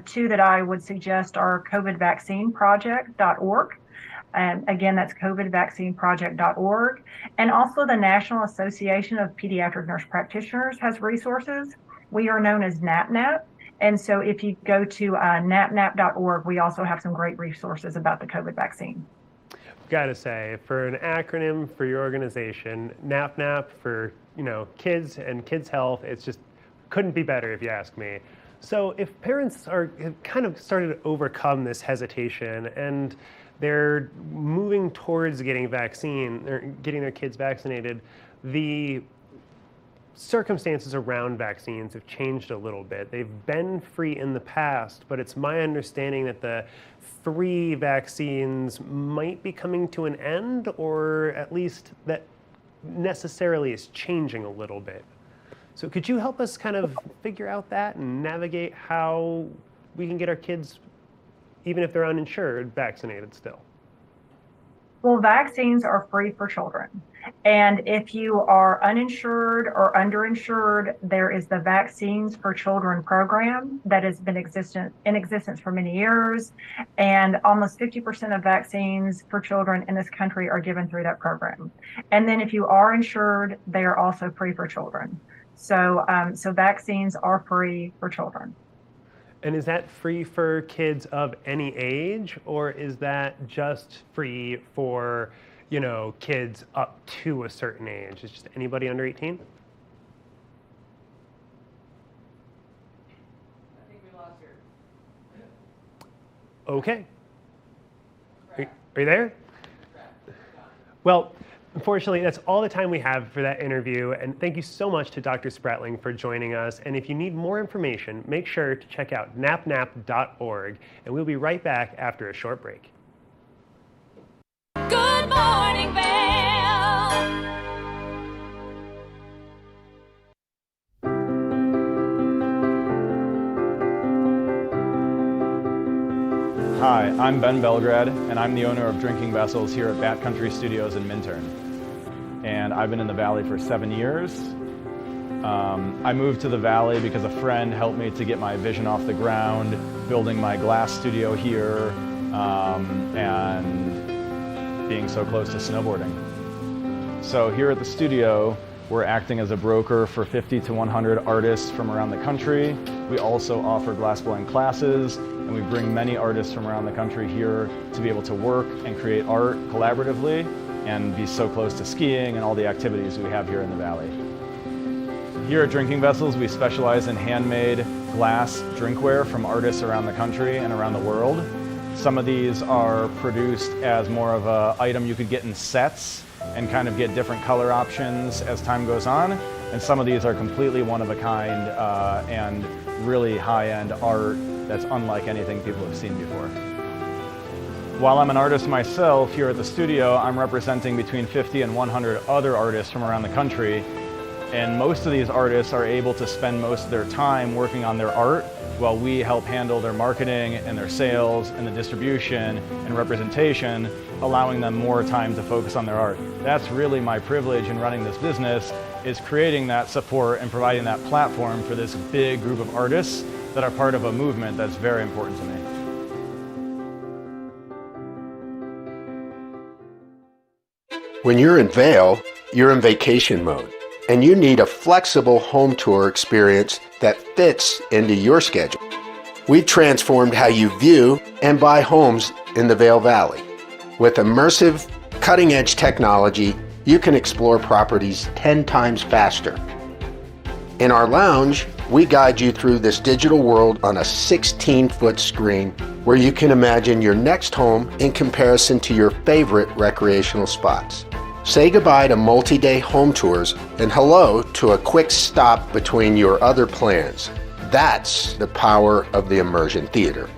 two that I would suggest are covidvaccineproject.org. And again, that's covidvaccineproject.org. And also the National Association of Pediatric Nurse Practitioners has resources. We are known as NAPNAP. And so if you go to napnap.org, we also have some great resources about the COVID vaccine. Gotta say, for an acronym for your organization, NAPNAP for, you know, kids and kids' health, it's just couldn't be better if you ask me. So if parents have kind of started to overcome this hesitation and they're moving towards getting getting their kids vaccinated, the circumstances around vaccines have changed a little bit. They've been free in the past, but it's my understanding that the free vaccines might be coming to an end, or at least that necessarily is changing a little bit. So could you help us kind of figure out that and navigate how we can get our kids, even if they're uninsured, vaccinated still? Well, vaccines are free for children. And if you are uninsured or underinsured, there is the Vaccines for Children program that has been in existence for many years. And almost 50% of vaccines for children in this country are given through that program. And then if you are insured, they are also free for children. So vaccines are free for children. And is that free for kids of any age, or is that just free for, kids up to a certain age? Is just anybody under 18? I think we lost her. Okay. Are you there? Well, unfortunately, that's all the time we have for that interview, and thank you so much to Dr. Spratling for joining us. And if you need more information, make sure to check out napnap.org, and we'll be right back after a short break. Good morning, Vail. Hi, I'm Ben Belgrad, and I'm the owner of Drinking Vessels here at Bat Country Studios in Minturn. And I've been in the Valley for 7 years. I moved to the Valley because a friend helped me to get my vision off the ground, building my glass studio here, and being so close to snowboarding. So here at the studio, we're acting as a broker for 50 to 100 artists from around the country. We also offer glassblowing classes, and we bring many artists from around the country here to be able to work and create art collaboratively and be so close to skiing and all the activities we have here in the Valley. Here at Drinking Vessels, we specialize in handmade glass drinkware from artists around the country and around the world. Some of these are produced as more of an item you could get in sets and kind of get different color options as time goes on. And some of these are completely one of a kind and really high-end art that's unlike anything people have seen before. While I'm an artist myself here at the studio, I'm representing between 50 and 100 other artists from around the country. And most of these artists are able to spend most of their time working on their art while we help handle their marketing and their sales and the distribution and representation, allowing them more time to focus on their art. That's really my privilege in running this business, is creating that support and providing that platform for this big group of artists that are part of a movement that's very important to me. When you're in Vail, you're in vacation mode, and you need a flexible home tour experience that fits into your schedule. We've transformed how you view and buy homes in the Vail Valley. With immersive, cutting-edge technology, you can explore properties 10 times faster. In our lounge, we guide you through this digital world on a 16-foot screen where you can imagine your next home in comparison to your favorite recreational spots. Say goodbye to multi-day home tours and hello to a quick stop between your other plans. That's the power of the immersion theater.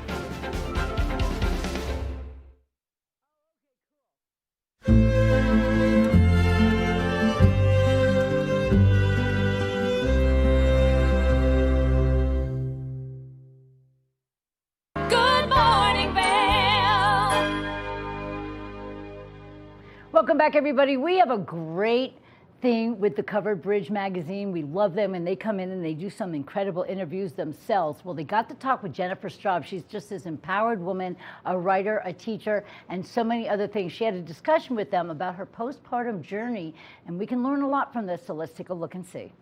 Welcome back, everybody. We have a great thing with the Covered Bridge magazine. We love them, and they come in and they do some incredible interviews themselves. Well, they got to talk with Jennifer Straub. She's just this empowered woman, a writer, a teacher, and so many other things. She had a discussion with them about her postpartum journey, and we can learn a lot from this, so let's take a look and see.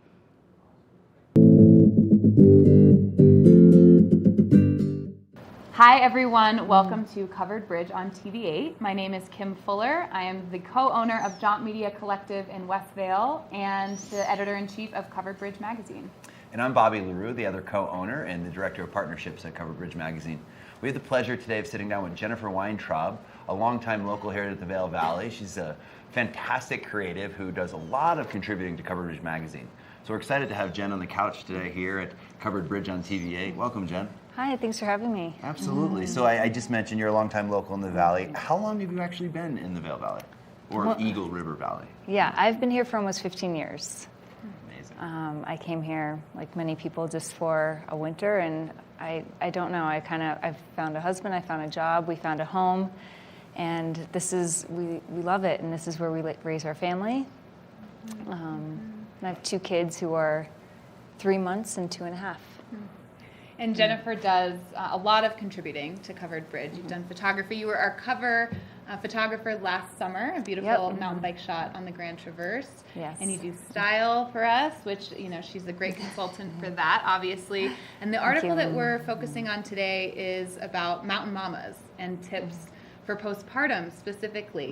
Hi everyone, welcome to Covered Bridge on TV8. My name is Kim Fuller. I am the co-owner of Jaunt Media Collective in West Vail and the editor-in-chief of Covered Bridge Magazine. And I'm Bobby LaRue, the other co-owner and the director of partnerships at Covered Bridge Magazine. We have the pleasure today of sitting down with Jennifer Weintraub, a longtime local here at the Vail Valley. She's a fantastic creative who does a lot of contributing to Covered Bridge Magazine. So we're excited to have Jen on the couch today here at Covered Bridge on TV8. Welcome, Jen. Hi, thanks for having me. Absolutely. So I just mentioned you're a longtime local in the Valley. How long have you actually been in the Vail Valley? Or Well, Eagle River Valley? Yeah, I've been here for almost 15 years. Amazing. I came here, like many people, just for a winter, and I don't know, I found a husband, I found a job, we found a home, and this is, we love it, and this is where we raise our family. And I have 2 kids who are 3 months and 2.5. And Jennifer does a lot of contributing to Covered Bridge. You've done photography. You were our cover photographer last summer, a beautiful mountain bike shot on the Grand Traverse. Yes. And you do style for us, which, you know, she's a great consultant for that, obviously. And the article that we're focusing on today is about mountain mamas and tips for postpartum specifically.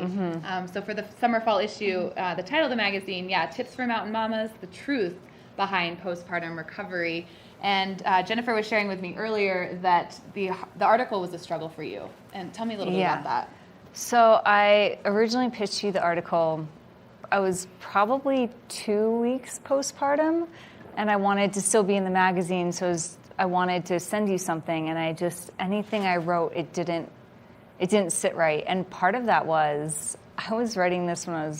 So for the summer fall issue, the title of the magazine, tips for mountain mamas, the truth behind postpartum recovery. And Jennifer was sharing with me earlier that the article was a struggle for you. And tell me a little bit about that. So I originally pitched you the article. I was probably 2 weeks postpartum, and I wanted to still be in the magazine, so I wanted to send you something, and anything I wrote, it didn't sit right. And part of that was I was writing this when I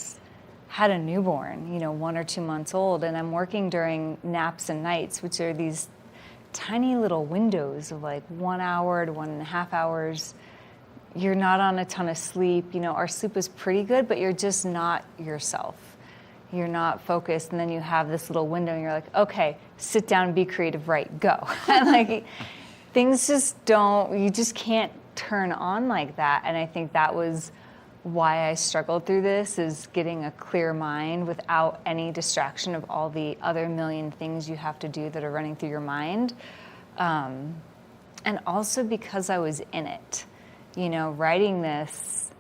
had a newborn, 1 or 2 months old, and I'm working during naps and nights, which are these tiny little windows of like 1 hour to 1.5 hours. You're not on a ton of sleep. Our sleep is pretty good, but you're just not yourself. You're not focused, and then you have this little window, and you're like, okay, sit down, be creative, right, go. Like, things you just can't turn on like that, and I think that was why I struggled through this, is getting a clear mind without any distraction of all the other million things you have to do that are running through your mind. And also because I was in it, writing this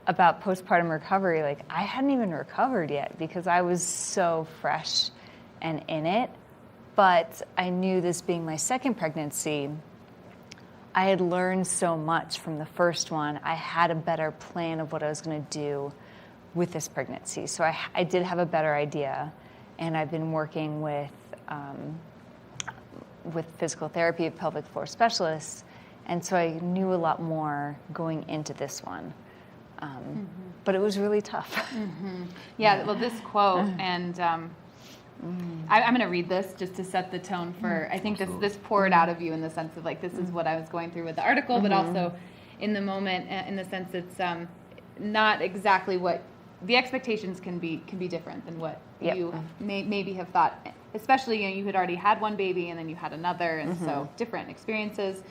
about postpartum recovery, like I hadn't even recovered yet because I was so fresh and in it. But I knew, this being my second pregnancy, I had learned so much from the first one. I had a better plan of what I was going to do with this pregnancy. So I did have a better idea, and I've been working with physical therapy, pelvic floor specialists, and so I knew a lot more going into this one. But it was really tough. Yeah, well, this quote, and I'm going to read this just to set the tone for, I think this poured out of you in the sense of like, this is what I was going through with the article, but also in the moment, in the sense it's not exactly what, the expectations can be different than what you maybe have thought, especially, you had already had one baby and then you had another, and so different experiences.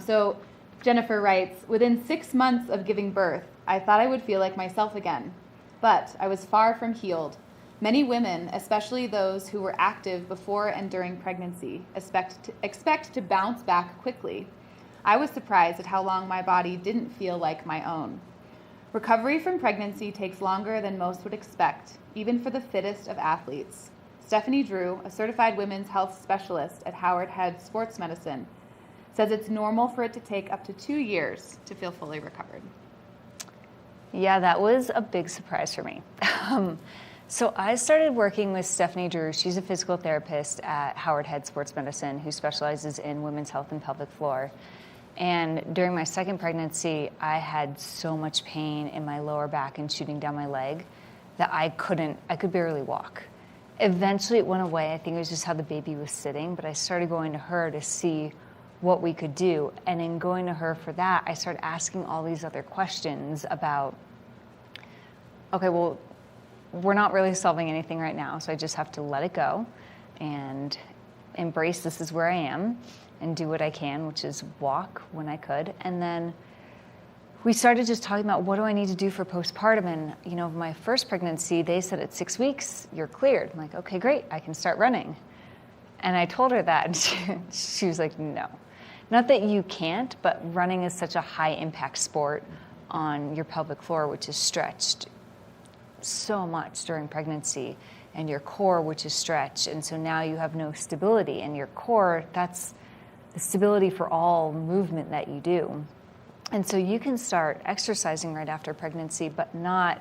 So Jennifer writes, within 6 months of giving birth, I thought I would feel like myself again, but I was far from healed. Many women, especially those who were active before and during pregnancy, expect to bounce back quickly. I was surprised at how long my body didn't feel like my own. Recovery from pregnancy takes longer than most would expect, even for the fittest of athletes. Stephanie Drew, a certified women's health specialist at Howard Head Sports Medicine, says it's normal for it to take up to 2 years to feel fully recovered. Yeah, that was a big surprise for me. So I started working with Stephanie Drew. She's a physical therapist at Howard Head Sports Medicine who specializes in women's health and pelvic floor. And during my second pregnancy, I had so much pain in my lower back and shooting down my leg that I could barely walk. Eventually it went away. I think it was just how the baby was sitting, but I started going to her to see what we could do. And in going to her for that, I started asking all these other questions about, okay, well, we're not really solving anything right now, so I just have to let it go and embrace this is where I am and do what I can, which is walk when I could. And then we started just talking about what do I need to do for postpartum. And, my first pregnancy, they said at 6 weeks, you're cleared. I'm like, okay, great, I can start running. And I told her that, and she was like, no. Not that you can't, but running is such a high impact sport on your pelvic floor, which is stretched so much during pregnancy, and your core, which is stretched, and so now you have no stability, and your core, that's the stability for all movement that you do. And so you can start exercising right after pregnancy, but not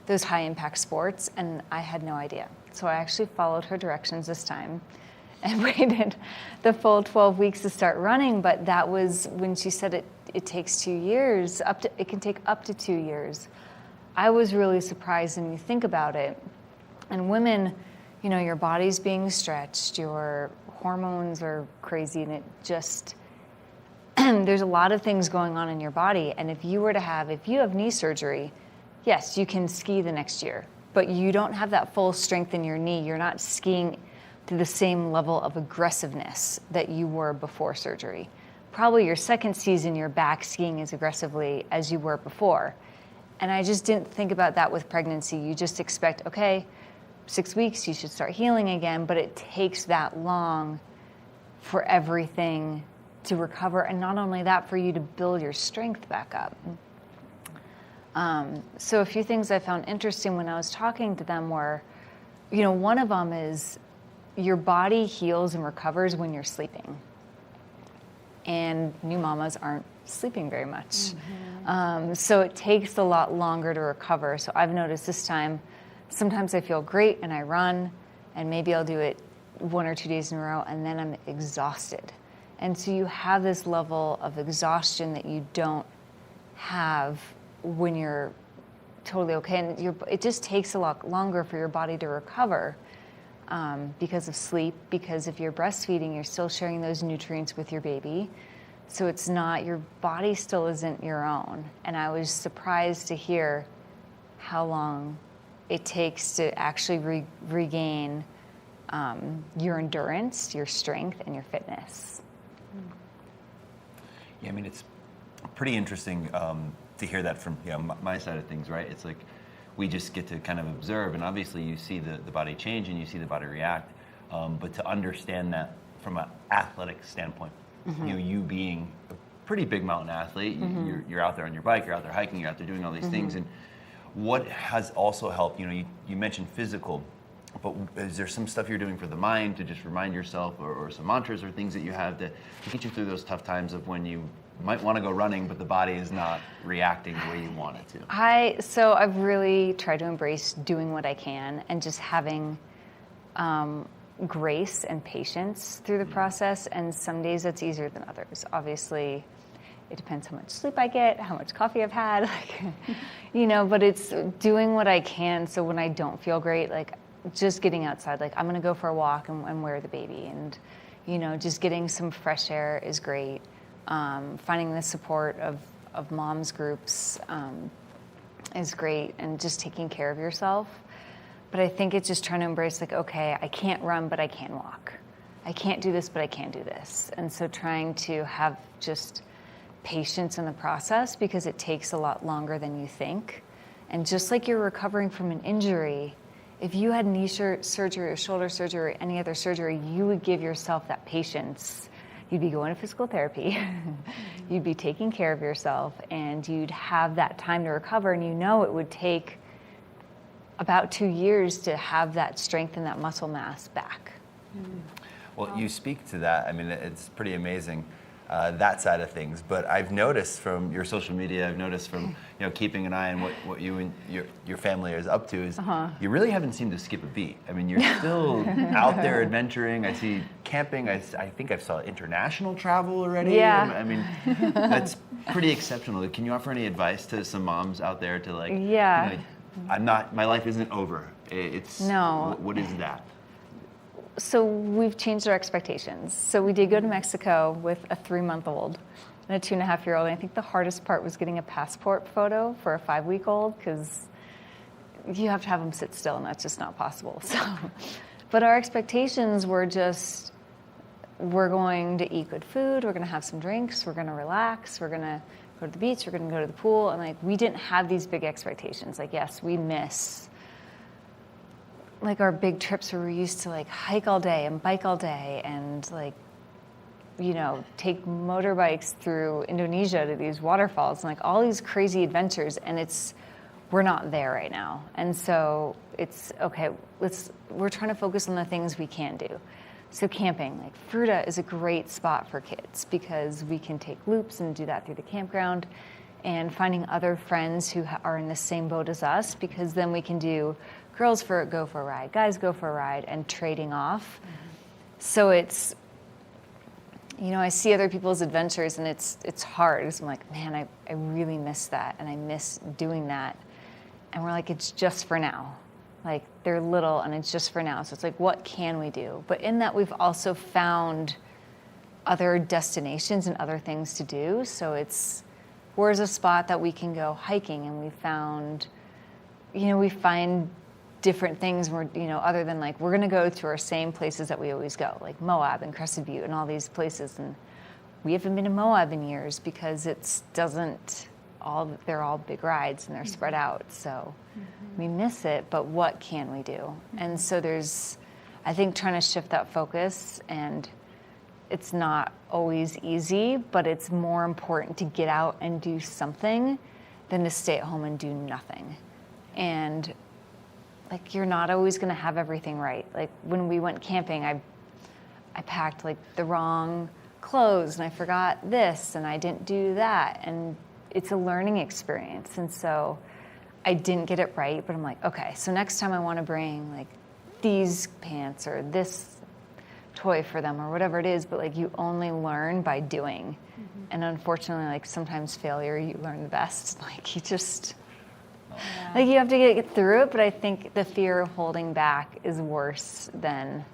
those high impact sports. And I had no idea. So I actually followed her directions this time and waited the full 12 weeks to start running. But that was when she said it takes 2 years, it can take up to 2 years. I was really surprised when you think about it. And women, you know, your body's being stretched, your hormones are crazy, and it just, there's a lot of things going on in your body. And if you have knee surgery, yes, you can ski the next year, but you don't have that full strength in your knee. You're not skiing to the same level of aggressiveness that you were before surgery. Probably your second season, you're back skiing as aggressively as you were before. And I just didn't think about that with pregnancy. You just expect, okay, 6 weeks, you should start healing again, but it takes that long for everything to recover. And not only that, for you to build your strength back up. So a few things I found interesting when I was talking to them were, you know, one of them is your body heals and recovers when you're sleeping. And new mamas aren't sleeping very much. So it takes a lot longer to recover. So I've noticed this time, sometimes I feel great and I run, and maybe I'll do it 1 or 2 days in a row, and then I'm exhausted. And so you have this level of exhaustion that you don't have when you're totally okay. And it just takes a lot longer for your body to recover because of sleep, because if you're breastfeeding, you're still sharing those nutrients with your baby. So it's not, your body still isn't your own. And I was surprised to hear how long it takes to actually regain your endurance, your strength, and your fitness. Yeah, I mean, it's pretty interesting to hear that from my side of things, right? It's like we just get to kind of observe, and obviously you see the body change and you see the body react, but to understand that from an athletic standpoint, you being a pretty big mountain athlete, you're out there on your bike, you're out there hiking, you're out there doing all these things, and what has also helped, you mentioned physical, but is there some stuff you're doing for the mind to just remind yourself, or some mantras or things that you have to get you through those tough times of when you might want to go running, but the body is not reacting the way you want it to? So I've really tried to embrace doing what I can and just having grace and patience through the process. And some days it's easier than others. Obviously, it depends how much sleep I get, how much coffee I've had, but it's doing what I can. So when I don't feel great, just getting outside, I'm going to go for a walk and wear the baby. And, just getting some fresh air is great. Finding the support of moms groups is great, and just taking care of yourself. But I think it's just trying to embrace, okay, I can't run, but I can walk. I can't do this, but I can do this. And so trying to have just patience in the process, because it takes a lot longer than you think. And just like you're recovering from an injury, if you had knee surgery or shoulder surgery or any other surgery, you would give yourself that patience. You'd be going to physical therapy, you'd be taking care of yourself, and you'd have that time to recover. And it would take about 2 years to have that strength and that muscle mass back. Well, you speak to that. I mean, it's pretty amazing, that side of things. But I've noticed from your social media, I've noticed from keeping an eye on what you and your family is up to, is you really haven't seemed to skip a beat. I mean, you're still out there adventuring. I see camping. I think I saw international travel already. Yeah. I mean, that's pretty exceptional. Can you offer any advice to some moms out there to my life isn't over. No. What is that? So we've changed our expectations. So we did go to Mexico with a 3-month-old and a 2.5-year-old. And I think the hardest part was getting a passport photo for a 5-week-old, because you have to have them sit still, and that's just not possible. So, but our expectations were just, we're going to eat good food, we're going to have some drinks, we're going to relax, we're going to go to the beach, we're going to go to the pool. And we didn't have these big expectations. Yes, we miss our big trips where we used to hike all day and bike all day and take motorbikes through Indonesia to these waterfalls and all these crazy adventures. And we're not there right now. And so it's okay, we're trying to focus on the things we can do. So camping, like Fruta is a great spot for kids because we can take loops and do that through the campground, and finding other friends who are in the same boat as us, because then we can do girls go for a ride, guys go for a ride, and trading off. So it's, you know, I see other people's adventures and it's hard because I'm like, man, I really miss that, and I miss doing that. And we're like, it's just for now. Like, they're little and it's just for now. So it's like, what can we do? But in that, we've also found other destinations and other things to do. So where's a spot that we can go hiking, and we found, you know, we find different things where, you know, other than like, we're going to go to our same places that we always go, like Moab and Crested Butte and all these places. And we haven't been to Moab in years because they're all big rides and they're spread out. So we miss it, but what can we do? And so I think trying to shift that focus, and it's not always easy, but it's more important to get out and do something than to stay at home and do nothing. And like, you're not always going to have everything right. Like when we went camping, I packed like the wrong clothes and I forgot this and I didn't do that. And it's a learning experience. And so I didn't get it right, but I'm like, okay, so next time I want to bring like these pants or this toy for them or whatever it is, but like, you only learn by doing. And unfortunately, like sometimes failure, you learn the best. Like like you have to get through it, but I think the fear of holding back is worse than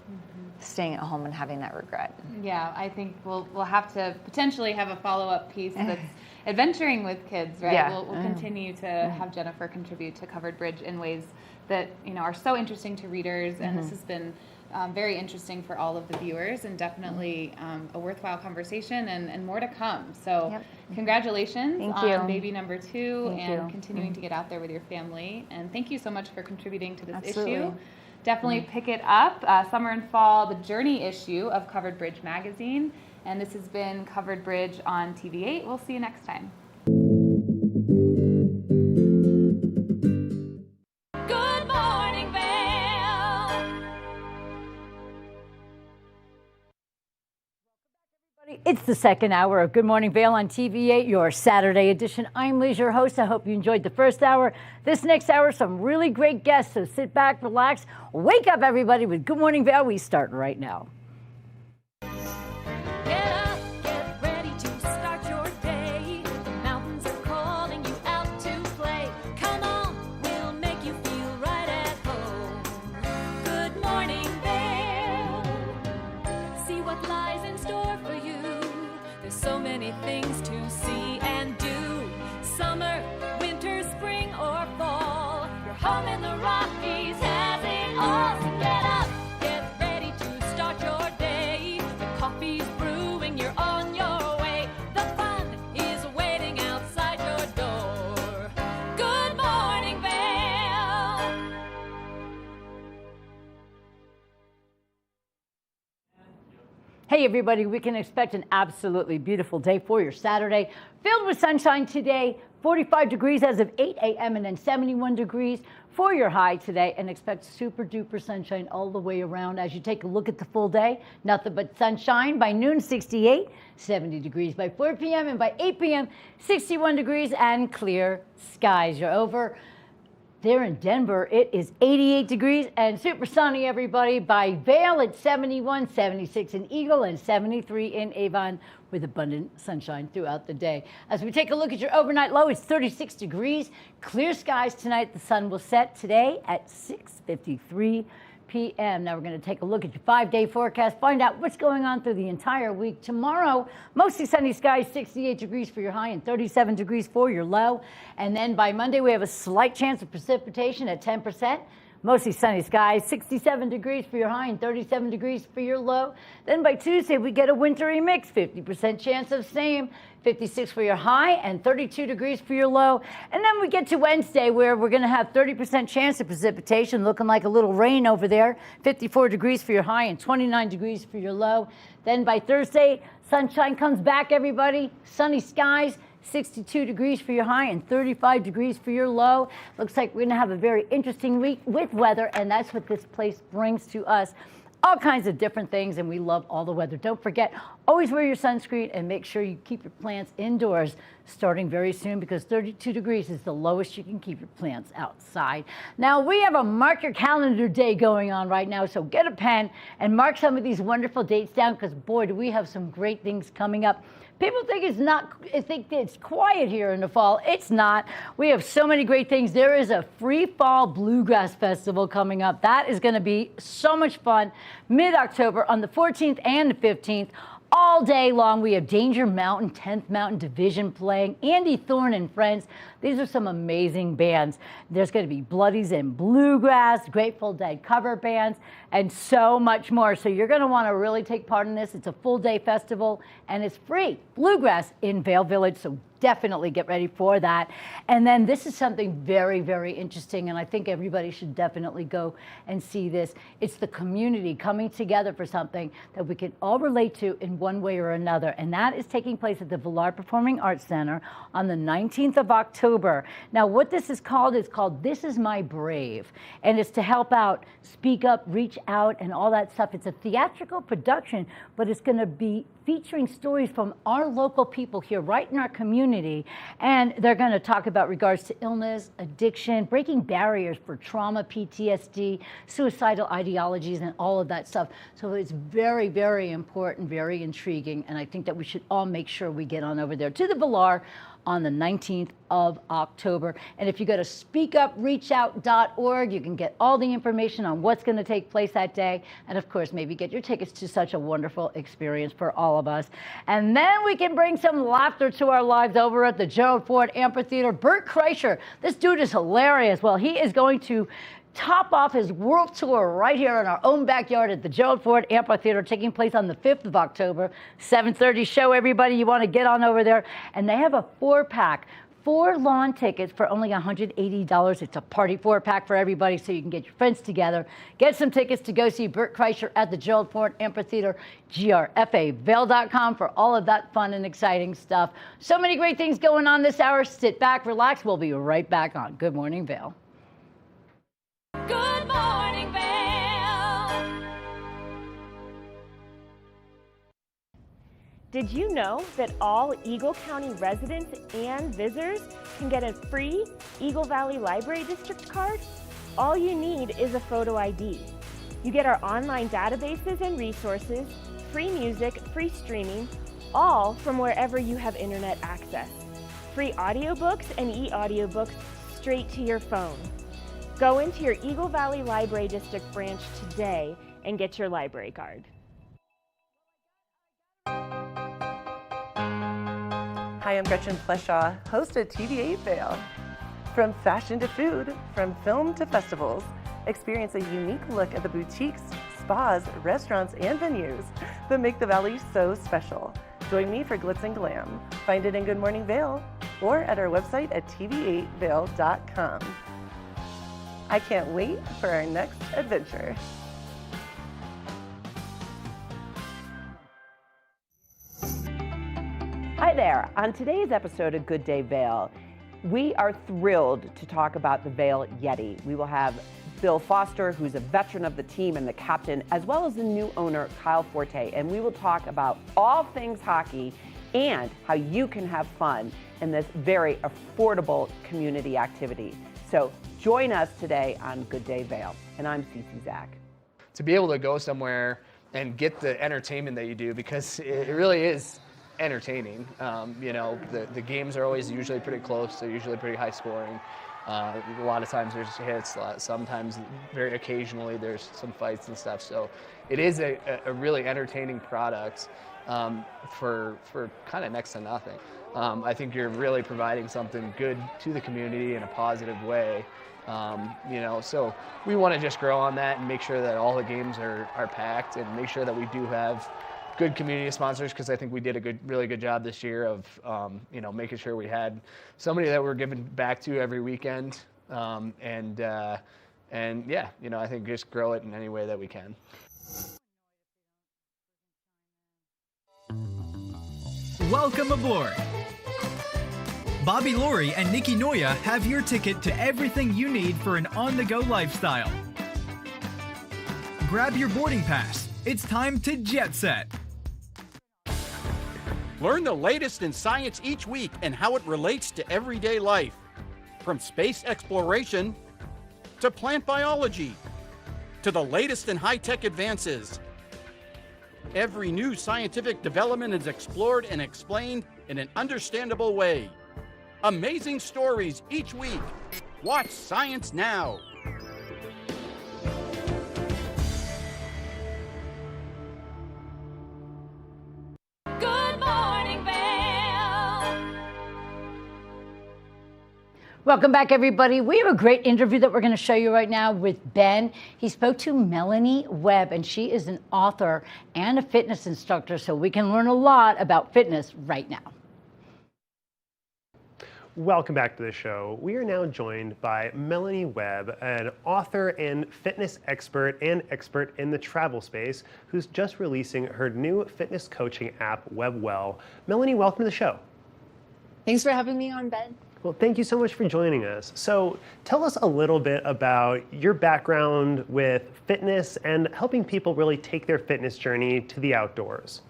staying at home and having that regret. Yeah, I think we'll have to potentially have a follow-up piece that's adventuring with kids, right? Yeah. We'll continue to have Jennifer contribute to Covered Bridge in ways that, you know, are so interesting to readers, and this has been very interesting for all of the viewers, and definitely a worthwhile conversation, and more to come. So congratulations on baby number 2 and continuing to get out there with your family. And thank you so much for contributing to this issue. Definitely pick it up, summer and fall, the Journey issue of Covered Bridge magazine. And this has been Covered Bridge on TV8. We'll see you next time. Good morning, Vail. It's the second hour of Good Morning Vail on TV8, your Saturday edition. I'm Liz, your host. I hope you enjoyed the first hour. This next hour, some really great guests, so sit back, relax, wake up, everybody, with Good Morning Vail. We start right now. Get up, get ready to start your day. The mountains are calling you out to play. Come on, we'll make you feel right at home. Good morning, Vail. See what lies in store for you. There's so many things to see and do. Summer, winter, spring, or fall. Your home in the Rockies has it all. So get up, get ready to start your day. The coffee's brewing, you're on your way. The fun is waiting outside your door. Good morning, Vail. Hey everybody, we can expect an absolutely beautiful day for your Saturday, filled with sunshine today, 45 degrees as of 8 a.m. and then 71 degrees for your high today, and expect super duper sunshine all the way around as you take a look at the full day. Nothing but sunshine by noon, 68, 70 degrees by 4 p.m. and by 8 p.m., 61 degrees and clear skies. You're over there in Denver, it is 88 degrees and super sunny, everybody. By Vail, it's 71, 76 in Eagle, and 73 in Avon, with abundant sunshine throughout the day. As we take a look at your overnight low, it's 36 degrees. Clear skies tonight. The sun will set today at 6:53 p.m. Now we're going to take a look at your 5-day forecast, find out what's going on through the entire week. Tomorrow, mostly sunny skies, 68 degrees for your high and 37 degrees for your low. And then by Monday, we have a slight chance of precipitation at 10%. Mostly sunny skies, 67 degrees for your high and 37 degrees for your low. Then by Tuesday, we get a wintry mix, 50% chance of same, 56 for your high and 32 degrees for your low. And then we get to Wednesday, where we're going to have 30% chance of precipitation, looking like a little rain over there, 54 degrees for your high and 29 degrees for your low. Then by Thursday, sunshine comes back, everybody, sunny skies, 62 degrees for your high and 35 degrees for your low. Looks like we're going to have a very interesting week with weather, and that's what this place brings to us. all kinds of different things, and we love all the weather. Don't forget, always wear your sunscreen and make sure you keep your plants indoors starting very soon, because 32 degrees is the lowest you can keep your plants outside. Now, we have a mark your calendar day going on right now, so get a pen and mark some of these wonderful dates down, because boy, do we have some great things coming up. People think it's quiet here in the fall. It's not. We have so many great things. There is a free fall bluegrass festival coming up. That is going to be so much fun. Mid-October on the 14th and the 15th. All day long, we have Danger Mountain, 10th Mountain Division playing, Andy Thorne and Friends. These are some amazing bands. There's going to be Bloodies and Bluegrass, Grateful Dead cover bands, and so much more. So you're going to want to really take part in this. It's a full-day festival, and it's free. Bluegrass in Vail Village, so definitely get ready for that. And then this is something very, very interesting, and I think everybody should definitely go and see this. It's the community coming together for something that we can all relate to in one way or another, and that is taking place at the Vail Performing Arts Center on the 19th of October. Now, what this is called This Is My Brave, and it's to help out, speak up, reach out, and all that stuff. It's a theatrical production, but it's going to be featuring stories from our local people here right in our community, and they're going to talk about regards to illness, addiction, breaking barriers for trauma, PTSD, suicidal ideologies, and all of that stuff. So it's very, very important, very intriguing, and I think that we should all make sure we get on over there to the Vail on the 19th of October. And if you go to speakupreachout.org, you can get all the information on what's going to take place that day. And of course, maybe get your tickets to such a wonderful experience for all of us. And then we can bring some laughter to our lives over at the Gerald Ford Amphitheater. Bert Kreischer, this dude is hilarious. Well, he is going to top off his world tour right here in our own backyard at the Gerald Ford Amphitheater, taking place on the 5th of October, 7:30 show, everybody. You want to get on over there. And they have a 4-pack, 4 lawn tickets for only $180. It's a party 4-pack for everybody, so you can get your friends together. Get some tickets to go see Bert Kreischer at the Gerald Ford Amphitheater, grfavail.com for all of that fun and exciting stuff. So many great things going on this hour. Sit back, relax. We'll be right back on Good Morning Vail. Good morning, Vail. Did you know that all Eagle County residents and visitors can get a free Eagle Valley Library District card? All you need is a photo ID. You get our online databases and resources, free music, free streaming, all from wherever you have internet access. Free audiobooks and e-audiobooks straight to your phone. Go into your Eagle Valley Library District branch today and get your library card. Hi, I'm Gretchen Fleshaw, host of TV8 Vail. From fashion to food, from film to festivals, experience a unique look at the boutiques, spas, restaurants, and venues that make the Valley so special. Join me for Glitz and Glam. Find it in Good Morning Vail or at our website at tv8vail.com. I can't wait for our next adventure. Hi there. On today's episode of Good Day Vail, we are thrilled to talk about the Vail Yeti. We will have Bill Foster, who's a veteran of the team and the captain, as well as the new owner, Kyle Forte, and we will talk about all things hockey and how you can have fun in this very affordable community activity. So join us today on Good Day Vail, and I'm Cece Zach. To be able to go somewhere and get the entertainment that you do, because it really is entertaining. You know, the games are always usually pretty close. They're usually pretty high scoring. A lot of times there's hits. Sometimes, very occasionally, there's some fights and stuff. So it is a really entertaining product for kind of next to nothing. I think you're really providing something good to the community in a positive way. You know, so we want to just grow on that and make sure that all the games are packed, and make sure that we do have good community sponsors, because I think we did a really good job this year of you know, making sure we had somebody that we're giving back to every weekend, and yeah, you know, I think just grow it in any way that we can. Welcome aboard. Bobby Laurie and Nikki Noya have your ticket to everything you need for an on-the-go lifestyle. grab your boarding pass. It's time to jet set. Learn the latest in science each week and how it relates to everyday life. From space exploration to plant biology to the latest in high-tech advances. Every new scientific development is explored and explained in an understandable way. Amazing stories each week. Watch Science Now. Good morning, Vail. Welcome back, everybody. We have a great interview that we're going to show you right now with Ben. He spoke to Melanie Webb, and she is an author and a fitness instructor, so we can learn a lot about fitness right now. Welcome back to the show. We are now joined by Melanie Webb, an author and fitness expert and expert in the travel space, who's just releasing her new fitness coaching app, Well. Melanie, welcome to the show. Thanks for having me on, Ben. Well, thank you so much for joining us. So tell us a little bit about your background with fitness and helping people really take their fitness journey to the outdoors.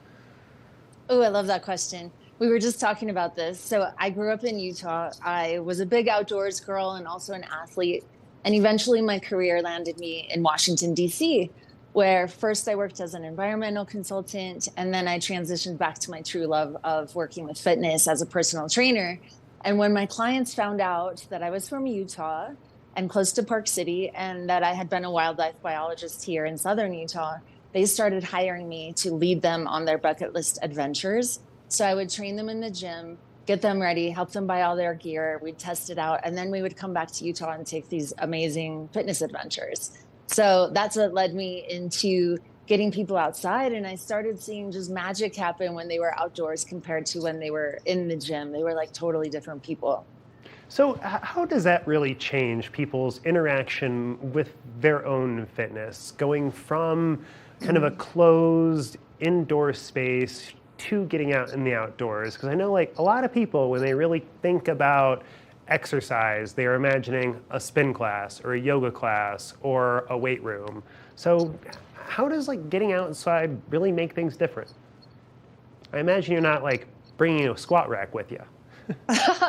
Oh, I love that question. We were just talking about this. So I grew up in Utah. I was a big outdoors girl and also an athlete. And eventually my career landed me in Washington, D.C., where first I worked as an environmental consultant, and then I transitioned back to my true love of working with fitness as a personal trainer. And when my clients found out that I was from Utah and close to Park City and that I had been a wildlife biologist here in southern Utah, they started hiring me to lead them on their bucket list adventures. So I would train them in the gym, get them ready, help them buy all their gear. We'd test it out, and then we would come back to Utah and take these amazing fitness adventures. So that's what led me into getting people outside, and I started seeing just magic happen when they were outdoors compared to when they were in the gym. They were like totally different people. So how does that really change people's interaction with their own fitness, going from kind of a closed indoor space to getting out in the outdoors? Because I know like a lot of people, when they really think about exercise, they are imagining a spin class or a yoga class or a weight room. So how does like getting outside really make things different? I imagine you're not like bringing a squat rack with you.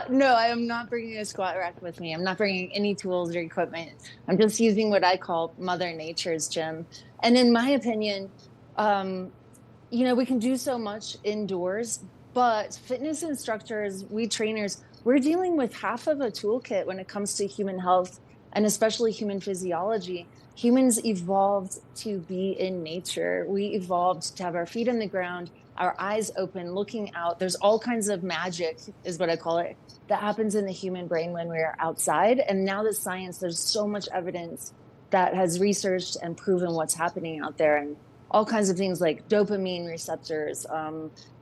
No, I am not bringing a squat rack with me. I'm not bringing any tools or equipment. I'm just using what I call Mother Nature's gym. And in my opinion, we can do so much indoors, but fitness instructors, we trainers, we're dealing with half of a toolkit when it comes to human health and especially human physiology. Humans evolved to be in nature. We evolved to have our feet on the ground, our eyes open, looking out. There's all kinds of magic, is what I call it, that happens in the human brain when we are outside. And now the science, there's so much evidence that has researched and proven what's happening out there. And all kinds of things like dopamine receptors.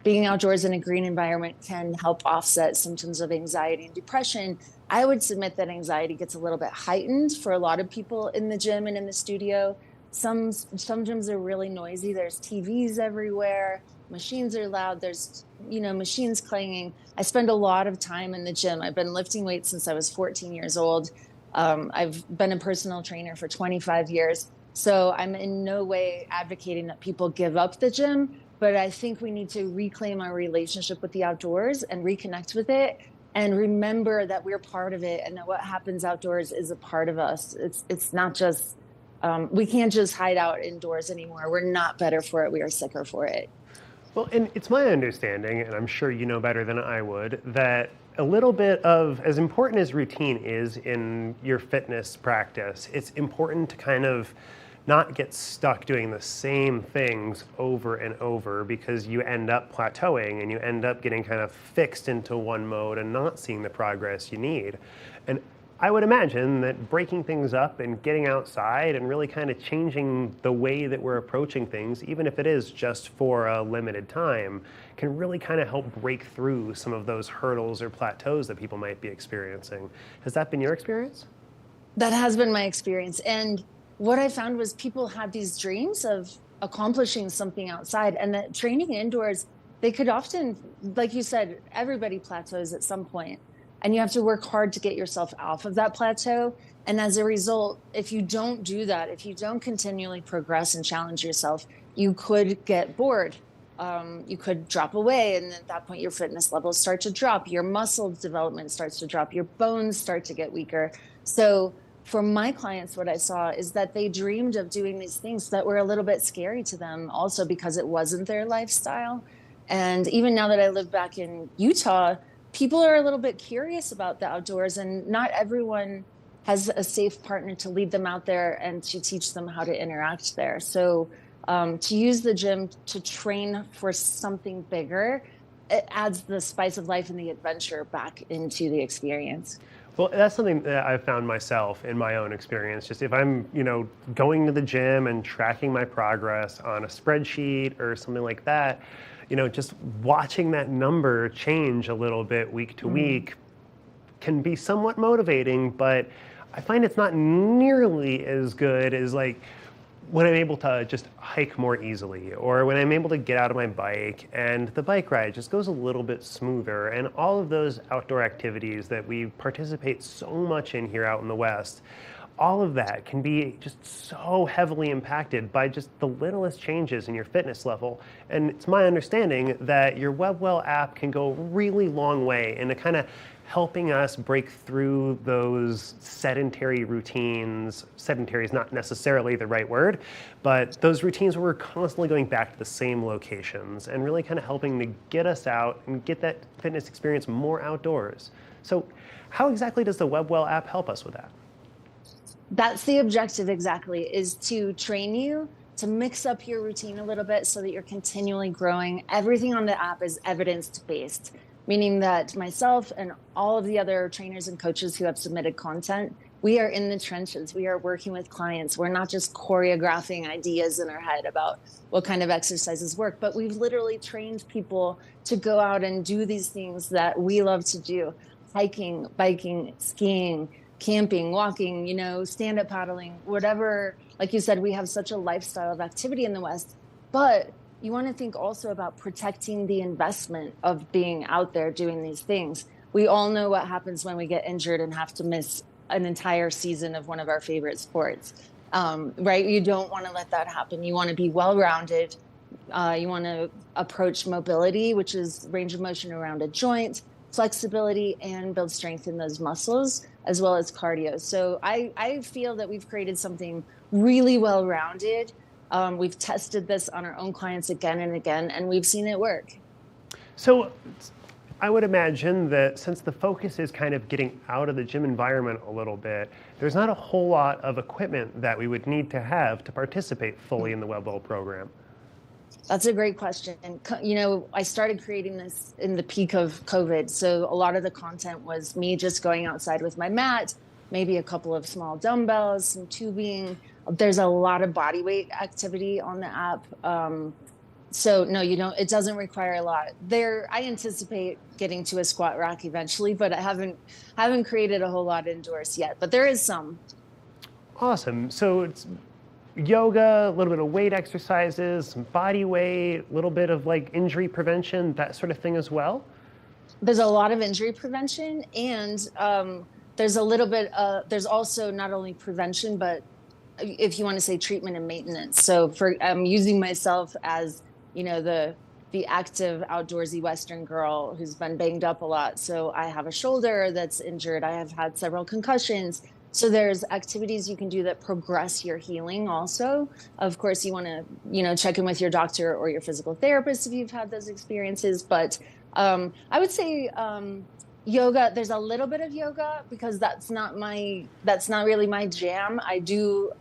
Being outdoors in a green environment can help offset symptoms of anxiety and depression. I would submit that anxiety gets a little bit heightened for a lot of people in the gym and in the studio. Some gyms are really noisy. There's TVs everywhere. Machines are loud. There's, machines clanging. I spend a lot of time in the gym. I've been lifting weights since I was 14 years old. I've been a personal trainer for 25 years. So I'm in no way advocating that people give up the gym, but I think we need to reclaim our relationship with the outdoors and reconnect with it and remember that we're part of it and that what happens outdoors is a part of us. It's not just, we can't just hide out indoors anymore. We're not better for it. We are sicker for it. Well, and it's my understanding, and I'm sure you know better than I would, that a little bit of, as important as routine is in your fitness practice, it's important to kind of not get stuck doing the same things over and over, because you end up plateauing and you end up getting kind of fixed into one mode and not seeing the progress you need. And I would imagine that breaking things up and getting outside and really kind of changing the way that we're approaching things, even if it is just for a limited time, can really kind of help break through some of those hurdles or plateaus that people might be experiencing. Has that been your experience? That has been my experience. And what I found was people had these dreams of accomplishing something outside, and that training indoors, they could often, like you said, everybody plateaus at some point. and you have to work hard to get yourself off of that plateau. And as a result, if you don't do that, if you don't continually progress and challenge yourself, you could get bored. You could drop away, and at that point your fitness levels start to drop, your muscle development starts to drop, your bones start to get weaker. So for my clients, what I saw is that they dreamed of doing these things that were a little bit scary to them, also because it wasn't their lifestyle. And even now that I live back in Utah, people are a little bit curious about the outdoors, and not everyone has a safe partner to lead them out there and to teach them how to interact there. So to use the gym to train for something bigger, it adds the spice of life and the adventure back into the experience. Well, that's something that I've found myself in my own experience. Just if I'm, going to the gym and tracking my progress on a spreadsheet or something like that, just watching that number change a little bit week to week can be somewhat motivating, but I find it's not nearly as good as like when I'm able to just hike more easily, or when I'm able to get out of my bike and the bike ride just goes a little bit smoother, and all of those outdoor activities that we participate so much in here out in the West, all of that can be just so heavily impacted by just the littlest changes in your fitness level. And it's my understanding that your WebWell app can go a really long way into kind of helping us break through those sedentary routines. Sedentary is not necessarily the right word, but those routines where we're constantly going back to the same locations, and really kind of helping to get us out and get that fitness experience more outdoors. So how exactly does the WebWell app help us with that? That's the objective, exactly, is to train you to mix up your routine a little bit so that you're continually growing. Everything on the app is evidence-based, meaning that myself and all of the other trainers and coaches who have submitted content, we are in the trenches. We are working with clients. We're not just choreographing ideas in our head about what kind of exercises work, but we've literally trained people to go out and do these things that we love to do: hiking, biking, skiing, camping, walking, stand-up paddling, whatever. Like you said, we have such a lifestyle of activity in the West, but you want to think also about protecting the investment of being out there doing these things. We all know what happens when we get injured and have to miss an entire season of one of our favorite sports, right? You don't want to let that happen. You want to be well-rounded. You want to approach mobility, which is range of motion around a joint, flexibility, and build strength in those muscles, as well as cardio. So I feel that we've created something really well-rounded. We've tested this on our own clients again and again, and we've seen it work. So I would imagine that since the focus is kind of getting out of the gym environment a little bit, there's not a whole lot of equipment that we would need to have to participate fully in the WebWell program. That's a great question. And, I started creating this in the peak of COVID. So a lot of the content was me just going outside with my mat, maybe a couple of small dumbbells, some tubing. There's a lot of body weight activity on the app. So no, it doesn't require a lot. I anticipate getting to a squat rack eventually, but I haven't created a whole lot indoors yet, but there is some. Awesome. So it's yoga, a little bit of weight exercises, some body weight, a little bit of like injury prevention, that sort of thing as well? There's a lot of injury prevention, and there's a little bit, there's also not only prevention, but if you want to say treatment and maintenance. So I'm using myself as, the active outdoorsy Western girl who's been banged up a lot. So I have a shoulder that's injured. I have had several concussions. So there's activities you can do that progress your healing also. Of course, you want to, check in with your doctor or your physical therapist if you've had those experiences. But I would say yoga, there's a little bit of yoga because that's not really my jam. I do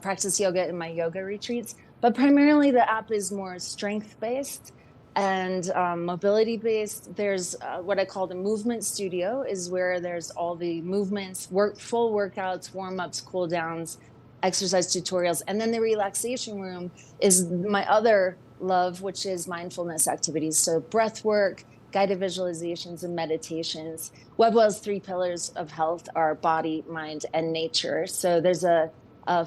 practice yoga in my yoga retreats, but primarily the app is more strength-based and mobility-based. There's what I call the movement studio, is where there's all the movements, full workouts, warm-ups, cool-downs, exercise tutorials. And then the relaxation room is my other love, which is mindfulness activities. So breath work, guided visualizations, and meditations. WebWell's 3 pillars of health are body, mind, and nature. So there's a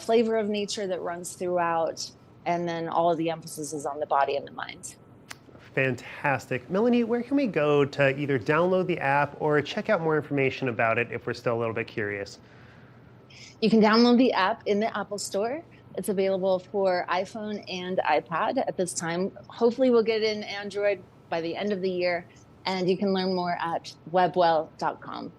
flavor of nature that runs throughout, and then all of the emphasis is on the body and the mind. Fantastic. Melanie, where can we go to either download the app or check out more information about it if we're still a little bit curious? You can download the app in the Apple Store. It's available for iPhone and iPad at this time. Hopefully we'll get it in Android by the end of the year, and you can learn more at webwell.com.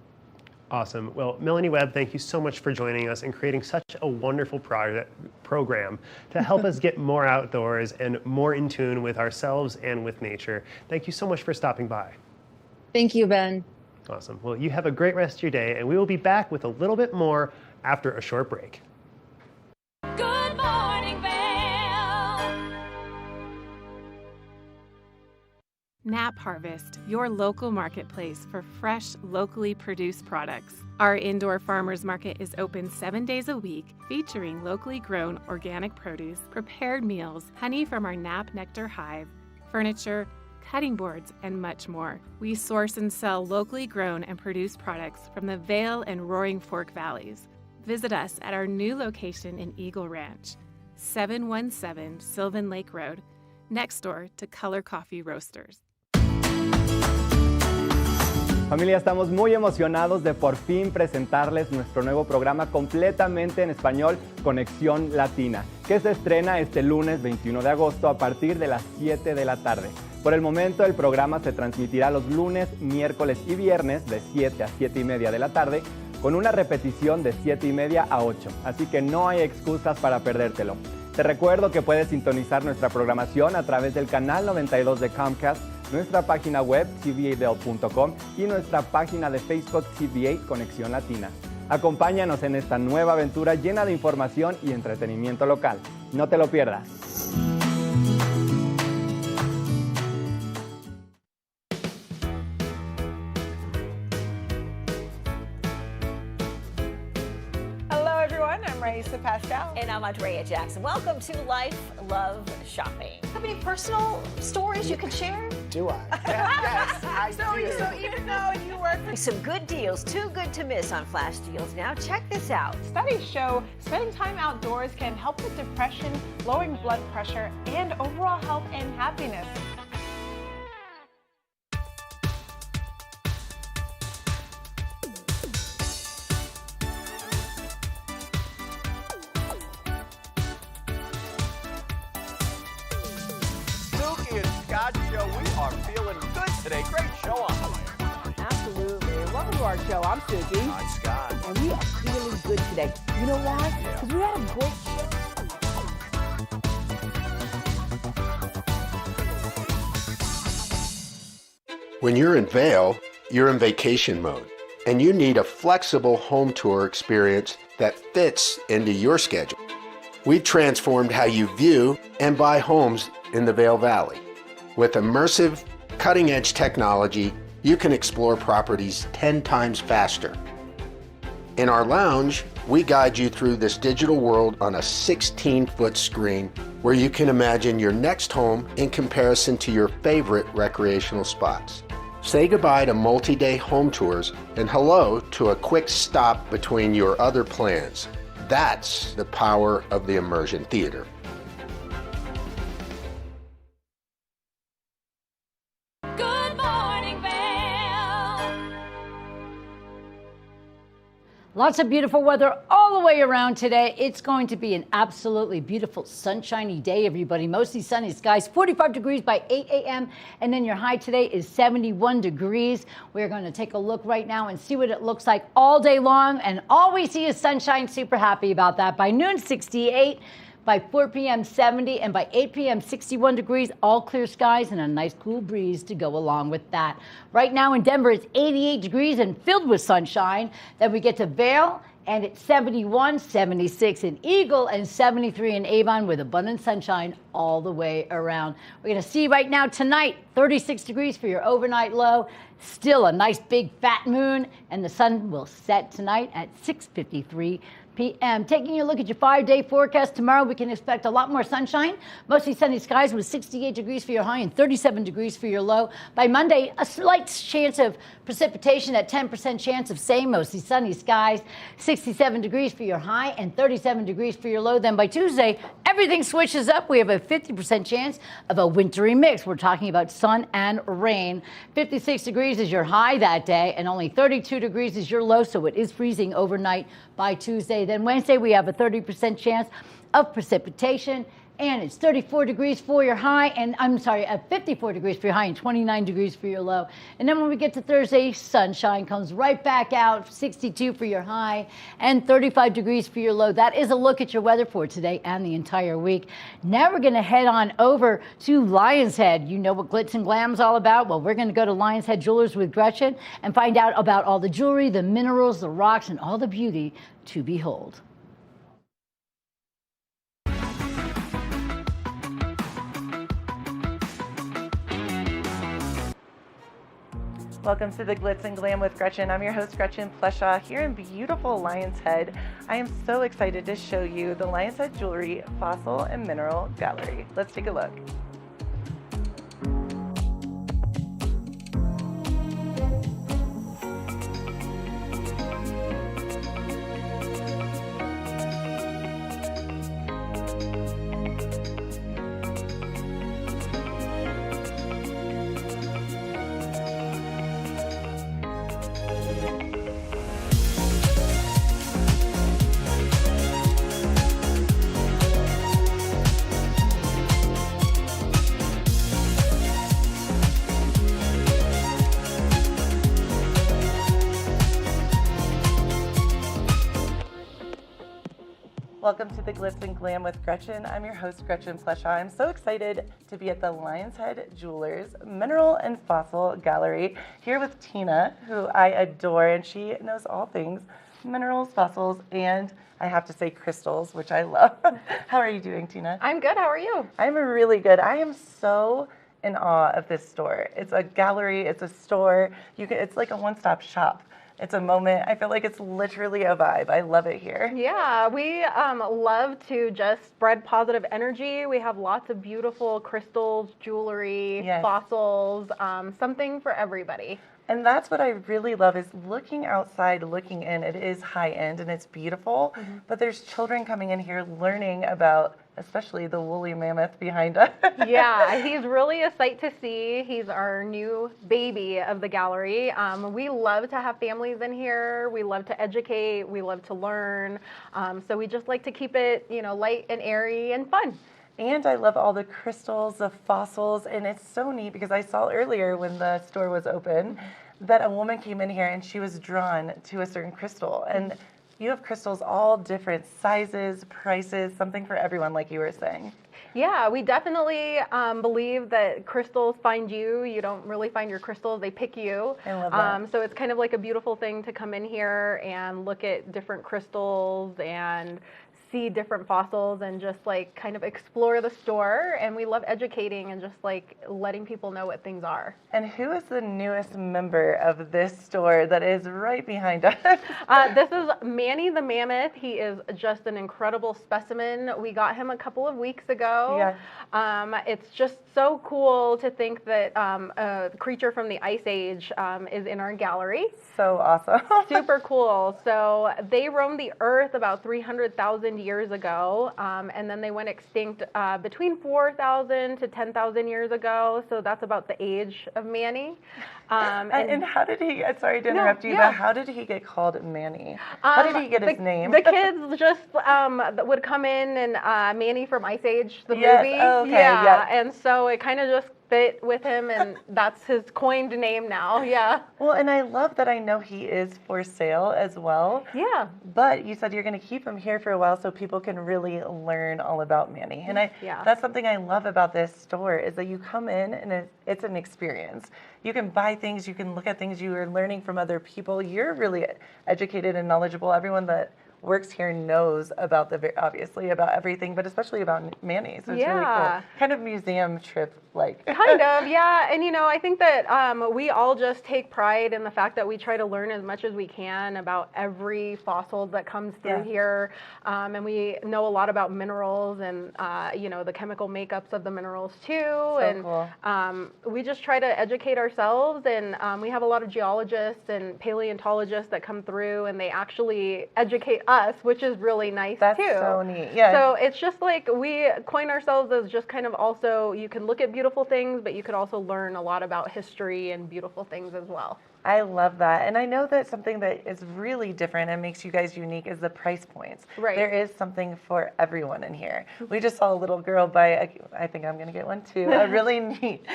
Awesome. Well, Melanie Webb, thank you so much for joining us and creating such a wonderful program to help us get more outdoors and more in tune with ourselves and with nature. Thank you so much for stopping by. Thank you, Ben. Awesome. Well, you have a great rest of your day, and we will be back with a little bit more after a short break. Good morning, Vail. Nap Harvest, your local marketplace for fresh, locally produced products. Our indoor farmers market is open 7 days a week, featuring locally grown organic produce, prepared meals, honey from our Nap Nectar hive, furniture, cutting boards, and much more. We source and sell locally grown and produced products from the Vail and Roaring Fork Valleys. Visit us at our new location in Eagle Ranch, 717 Sylvan Lake Road, next door to Color Coffee Roasters. Familia, estamos muy emocionados de por fin presentarles nuestro nuevo programa completamente en español, Conexión Latina, que se estrena este lunes 21 de agosto a partir de las 7 de la tarde. Por el momento, el programa se transmitirá los lunes, miércoles y viernes de 7 a 7 y media de la tarde, con una repetición de 7 y media a 8, así que no hay excusas para perdértelo. Te recuerdo que puedes sintonizar nuestra programación a través del canal 92 de Comcast, nuestra página web tva.com y nuestra página de Facebook TVA Conexión Latina. Acompáñanos en esta nueva aventura llena de información y entretenimiento local. No te lo pierdas. Pascal. And I'm Andrea Jackson. Welcome to Life, Love, Shopping. Have any personal stories you can share? Do I? Yes, I do. So even though you work for some good deals, too good to miss on flash deals. Now check this out. Studies show spending time outdoors can help with depression, lowering blood pressure, and overall health and happiness. Show. We are feeling good today. Great show on the way. Absolutely. Welcome to our show. I'm Susie. I'm Scott. And we are feeling good today. You know why? Because we had a great show. When you're in Vail, you're in vacation mode, and you need a flexible home tour experience that fits into your schedule. We've transformed how you view and buy homes in the Vail Valley. With immersive, cutting-edge technology, you can explore properties 10 times faster. In our lounge, we guide you through this digital world on a 16-foot screen where you can imagine your next home in comparison to your favorite recreational spots. Say goodbye to multi-day home tours and hello to a quick stop between your other plans. That's the power of the Immersion Theater. Lots of beautiful weather all the way around today. It's going to be an absolutely beautiful sunshiny day, everybody. Mostly sunny skies, 45 degrees by 8 a.m. And then your high today is 71 degrees. We're going to take a look right now and see what it looks like all day long. And all we see is sunshine. Super happy about that. By noon, 68. By 4 p.m., 70, and by 8 p.m., 61 degrees, all clear skies and a nice cool breeze to go along with that. Right now in Denver, it's 88 degrees and filled with sunshine. Then we get to Vail, and it's 71, 76 in Eagle, and 73 in Avon with abundant sunshine all the way around. We're going to see right now tonight, 36 degrees for your overnight low. Still a nice big fat moon, and the sun will set tonight at 6:53 p.m. Taking a look at your 5-day forecast tomorrow, we can expect a lot more sunshine. Mostly sunny skies with 68 degrees for your high and 37 degrees for your low. By Monday, a slight chance of precipitation at 10% chance of same. Mostly sunny skies, 67 degrees for your high and 37 degrees for your low. Then by Tuesday, everything switches up. We have a 50% chance of a wintry mix. We're talking about sun and rain. 56 degrees is your high that day, and only 32 degrees is your low, so it is freezing overnight by Tuesday. Then Wednesday, we have a 30% chance of precipitation. And it's 34 degrees for your high, and 54 degrees for your high and 29 degrees for your low. And then when we get to Thursday, sunshine comes right back out, 62 for your high and 35 degrees for your low. That is a look at your weather for today and the entire week. Now we're going to head on over to Lion's Head. You know what Glitz and Glam's all about? Well, we're going to go to Lion's Head Jewelers with Gretchen and find out about all the jewelry, the minerals, the rocks, and all the beauty to behold. Welcome to the Glitz and Glam with Gretchen. I'm your host, Gretchen Pleshaw, here in beautiful Lion's Head. I am so excited to show you the Lion's Head Jewelry Fossil and Mineral Gallery. Let's take a look. Welcome to the Glitz and Glam with Gretchen. I'm your host, Gretchen Pleshaw. I'm so excited to be at the Lion's Head Jewelers Mineral and Fossil Gallery here with Tina, who I adore, and she knows all things minerals, fossils, and I have to say crystals, which I love. How are you doing, Tina? I'm good. How are you? I'm really good. I am so in awe of this store. It's a gallery, it's a store. It's like a one-stop shop. It's a moment. I feel like it's literally a vibe. I love it here. Yeah, we love to just spread positive energy. We have lots of beautiful crystals, jewelry, fossils, something for everybody. And that's what I really love is looking outside, looking in. It is high end and it's beautiful, but there's children coming in here learning about especially the woolly mammoth behind us. Yeah, he's really a sight to see. He's our new baby of the gallery. We love to have families in here. We love to educate. We love to learn. So we just like to keep it, light and airy and fun. And I love all the crystals, the fossils, and it's so neat because I saw earlier when the store was open that a woman came in here and she was drawn to a certain crystal. And you have crystals all different sizes, prices, something for everyone, like you were saying. Yeah, we definitely believe that crystals find you. You don't really find your crystals, they pick you. I love that. So it's kind of like a beautiful thing to come in here and look at different crystals and see different fossils and just like kind of explore the store. And we love educating and just like letting people know what things are. And who is the newest member of this store that is right behind us? This is Manny the Mammoth. He is just an incredible specimen. We got him a couple of weeks ago. Yeah. It's just so cool to think that a creature from the Ice Age is in our gallery. So awesome. Super cool. So they roamed the earth about 300,000 years ago, and then they went extinct between 4,000 to 10,000 years ago. So that's about the age of Manny. And how did he, sorry to interrupt you, but how did he get called Manny? How did he get his name? The kids just would come in and Manny from Ice Age, the movie. Oh, okay, yeah. And so it kind of just fit with him, and that's his coined name now. Yeah. Well, and I love that I know he is for sale as well. Yeah. But you said you're going to keep him here for a while so people can really learn all about Manny. And that's something I love about this store is that you come in and it's an experience. You can buy things, you can look at things, you are learning from other people. You're really educated and knowledgeable. Everyone that works here knows about obviously about everything, but especially about Manny. So it's really cool. Kind of museum trip like. Kind of, yeah. And I think that we all just take pride in the fact that we try to learn as much as we can about every fossil that comes through here. And we know a lot about minerals and the chemical makeups of the minerals too. So cool. We just try to educate ourselves, and we have a lot of geologists and paleontologists that come through, and they actually educate us, which is really nice That's too. so neat. Yeah. So it's just like we coin ourselves as just kind of also, you can look at beautiful things, but you could also learn a lot about history and beautiful things as well. I love that. And I know that something that is really different and makes you guys unique is the price points. Right. There is something for everyone in here. We just saw a little girl buy, I think I'm going to get one too, a really neat,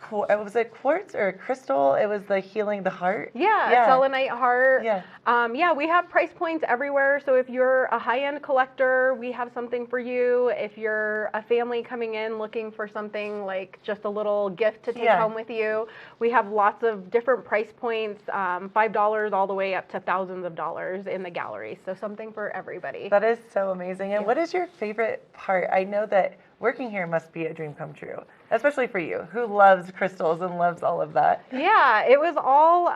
was it quartz or crystal? It was the healing the heart. Yeah, selenite heart. Yeah. Yeah, we have price points everywhere. So if you're a high-end collector, we have something for you. If you're a family coming in looking for something like just a little gift to take home with you, we have lots of different price points, $5 all the way up to thousands of dollars in the gallery. So something for everybody. That is so amazing. And what is your favorite part? I know that working here must be a dream come true, especially for you, who loves crystals and loves all of that. Yeah, it was all,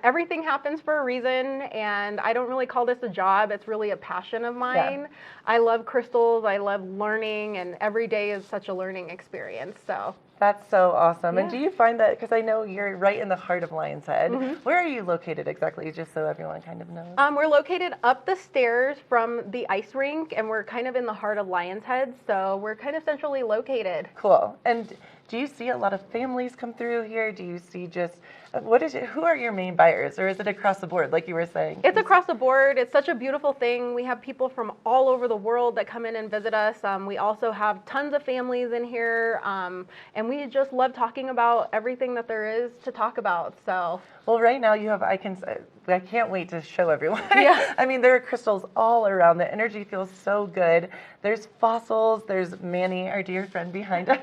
everything happens for a reason, and I don't really call this a job. It's really a passion of mine. Yeah. I love crystals. I love learning, and every day is such a learning experience. So. That's so awesome. Yeah. And do you find that, because I know you're right in the heart of Lion's Head, where are you located exactly, just so everyone kind of knows? We're located up the stairs from the ice rink, and we're kind of in the heart of Lion's Head, so we're kind of centrally located. Cool. And do you see a lot of families come through here? Do you see just, who are your main buyers, or is it across the board, like you were saying? It's across the board. It's such a beautiful thing. We have people from all over the world that come in and visit us. We also have tons of families in here, and we just love talking about everything that there is to talk about. So. Well, right now you have, I can't wait to show everyone. Yeah. I mean, there are crystals all around. The energy feels so good. There's fossils. There's Manny, our dear friend behind us.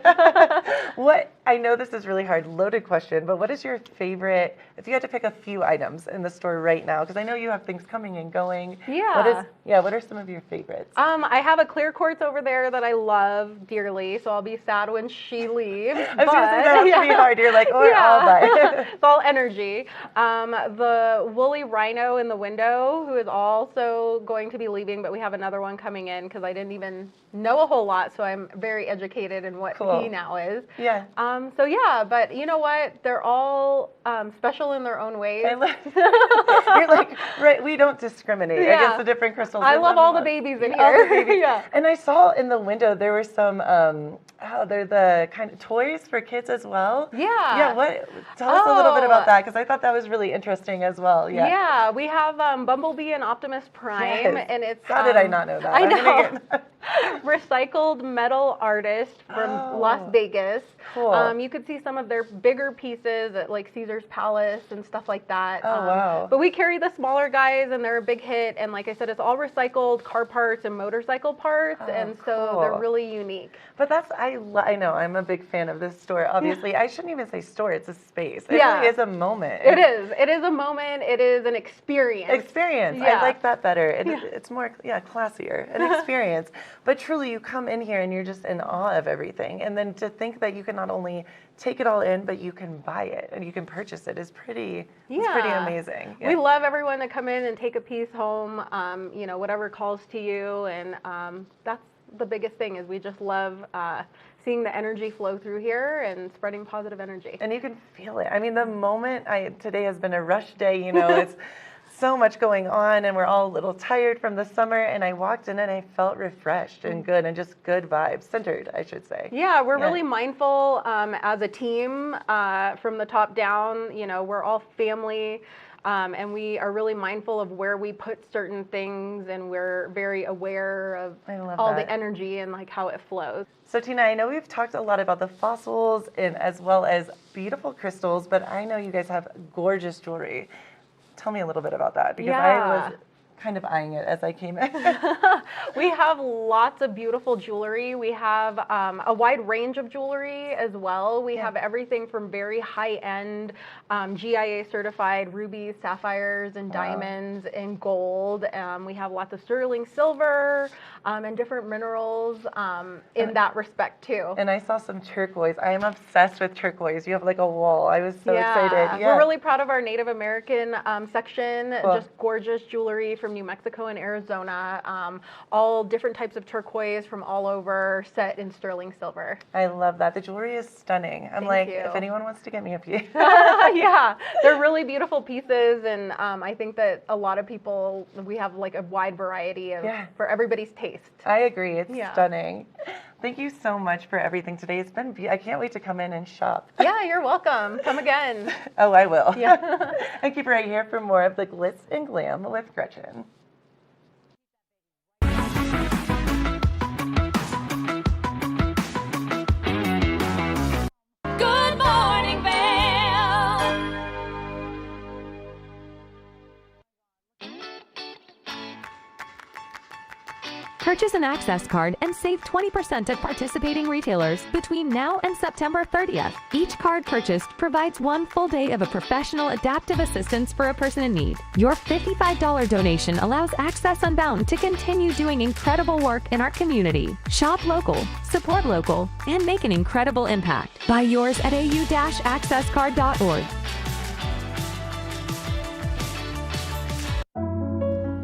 I know this is really hard, loaded question, but what is your favorite, if you had to pick a few items in the store right now, because I know you have things coming and going. Yeah. What are some of your favorites? I have a clear quartz over there that I love dearly, so I'll be sad when she leaves. I was going to say that has to be hard. You're like, I'll buy it. It's all energy. The woolly rhino in the window, who is also going to be leaving, but we have another one coming in because I didn't even know a whole lot, so I'm very educated in what he now is. Yeah. But you know what? They're all special in their own ways. You're like, right, we don't discriminate against the different crystals. I love all the babies in here. All the babies. Yeah. And I saw in the window there were some, they're the kind of toys for kids as well. Yeah. Yeah, tell us a little bit about that, because I thought that was really interesting as well. Yeah. Yeah, we have Bumblebee and Optimus Prime, and it's. How did I not know that? I know. Recycled metal artist from Las Vegas. Cool. You could see some of their bigger pieces at like Caesar's Palace and stuff like that. Oh, wow. But we carry the smaller guys, and they're a big hit. And like I said, it's all recycled car parts and motorcycle parts, and so they're really unique. But I know, I'm a big fan of this store, obviously. I shouldn't even say store, it's a space. It really is a moment. It is. It is a moment. It is an experience. I like that better. It's more, classier, an experience. But truly, you come in here and you're just in awe of everything. And then to think that you can not only take it all in, but you can buy it and you can purchase it is pretty amazing. Yeah. We love everyone to come in and take a piece home, whatever calls to you. And that's the biggest thing, is we just love seeing the energy flow through here and spreading positive energy. And you can feel it. I mean, the moment today has been a rush day, it's so much going on and we're all a little tired from the summer, and I walked in and I felt refreshed and good, and just good vibes, centered, I should say. Yeah, we're really mindful as a team from the top down. We're all family. And we are really mindful of where we put certain things, and we're very aware of all the energy and like how it flows. So Tina, I know we've talked a lot about the fossils and as well as beautiful crystals, but I know you guys have gorgeous jewelry. Tell me a little bit about that, because I was kind of eyeing it as I came in. We have lots of beautiful jewelry. We have a wide range of jewelry as well. We have everything from very high-end GIA certified rubies, sapphires, and diamonds, and gold. We have lots of sterling silver and different minerals in that respect too. And I saw some turquoise. I am obsessed with turquoise. You have like a wall. I was so excited. Yeah. We're really proud of our Native American section. Just gorgeous jewelry from from New Mexico and Arizona, all different types of turquoise from all over, set in sterling silver. I love that. The jewelry is stunning. I'm Thank like, you. if anyone wants to get me a piece. Yeah, they're really beautiful pieces, and I think that a lot of people, we have like a wide variety of for everybody's taste. I agree. It's Yeah. stunning. Thank you so much for everything today. It's been I can't wait to come in and shop. Yeah, you're welcome. Come again. Oh, I will. Yeah. And keep right here for more of the glitz and glam with Gretchen. Good morning, Vail. Purchase an Access card and save 20% at participating retailers between now and September 30th. Each card purchased provides 1 full day of a professional adaptive assistance for a person in need. Your $55 donation allows Access Unbound to continue doing incredible work in our community. Shop local, support local, and make an incredible impact. Buy yours at au-accesscard.org.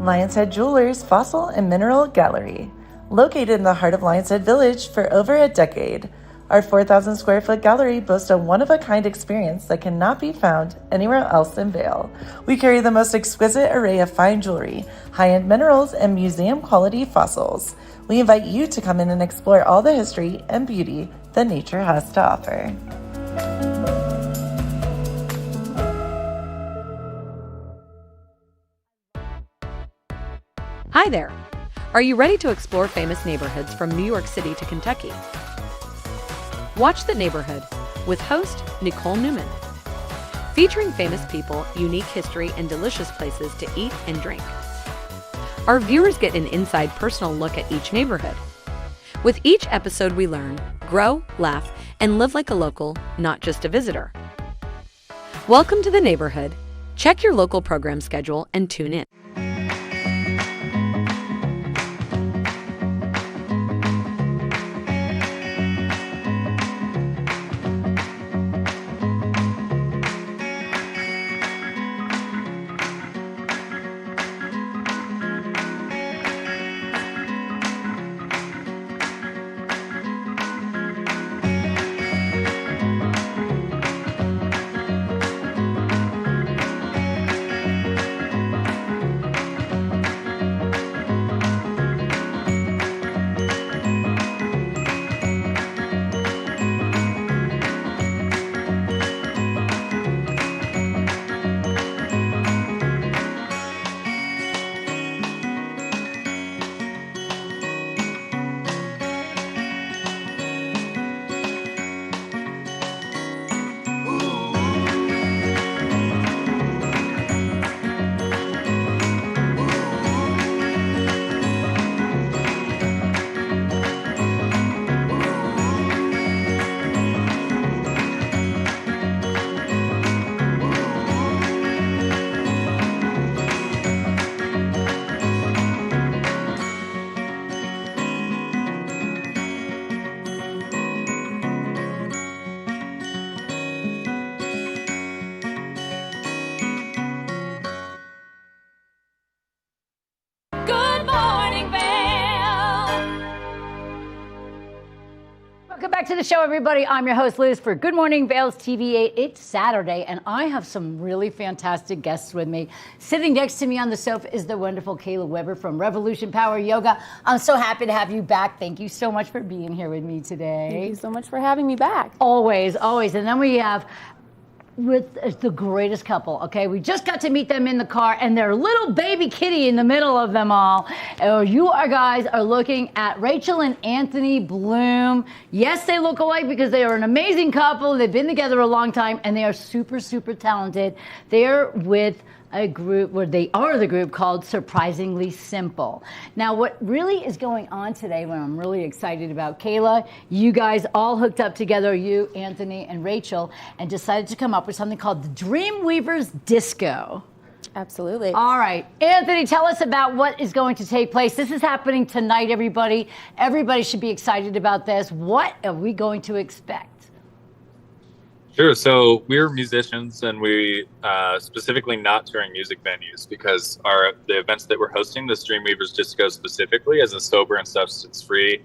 Lion's Head Jewelers Fossil and Mineral Gallery. Located in the heart of Lion's Head Village for over a decade, our 4,000 square foot gallery boasts a one-of-a-kind experience that cannot be found anywhere else in Vail. We carry the most exquisite array of fine jewelry, high-end minerals, and museum-quality fossils. We invite you to come in and explore all the history and beauty that nature has to offer. Hi there! Are you ready to explore famous neighborhoods from New York City to Kentucky? Watch The Neighborhood with host Nicole Newman. Featuring famous people, unique history, and delicious places to eat and drink. Our viewers get an inside personal look at each neighborhood. With each episode we learn, grow, laugh, and live like a local, not just a visitor. Welcome to The Neighborhood. Check your local program schedule and tune in. Good morning, Vail. Welcome back to the show, everybody. I'm your host, Liz, for Good Morning Vail's TV8. It's Saturday, and I have some really fantastic guests with me. Sitting next to me on the sofa is the wonderful Kayla Weber from Revolution Power Yoga. I'm so happy to have you back. Thank you so much for being here with me today. Thank you so much for having me back. Always, always. And then we have with the greatest couple, okay? We just got to meet them in the car, and their little baby kitty in the middle of them all. You guys are looking at Rachel and Anthony Bloom. Yes, they look alike because they are an amazing couple. They've been together a long time, and they are super, super talented. They're with a group where they are the group called Surprisingly Simple. Now, what really is going on today, what I'm really excited about, Kayla, you guys all hooked up together, you, Anthony, and Rachel, and decided to come up with something called the Dreamweavers Disco. Absolutely. All right. Anthony, tell us about what is going to take place. This is happening tonight, everybody. Everybody should be excited about this. What are we going to expect? Sure. So we're musicians, and we specifically not touring music venues because the events that we're hosting, the Dreamweavers Disco specifically, as a sober and substance-free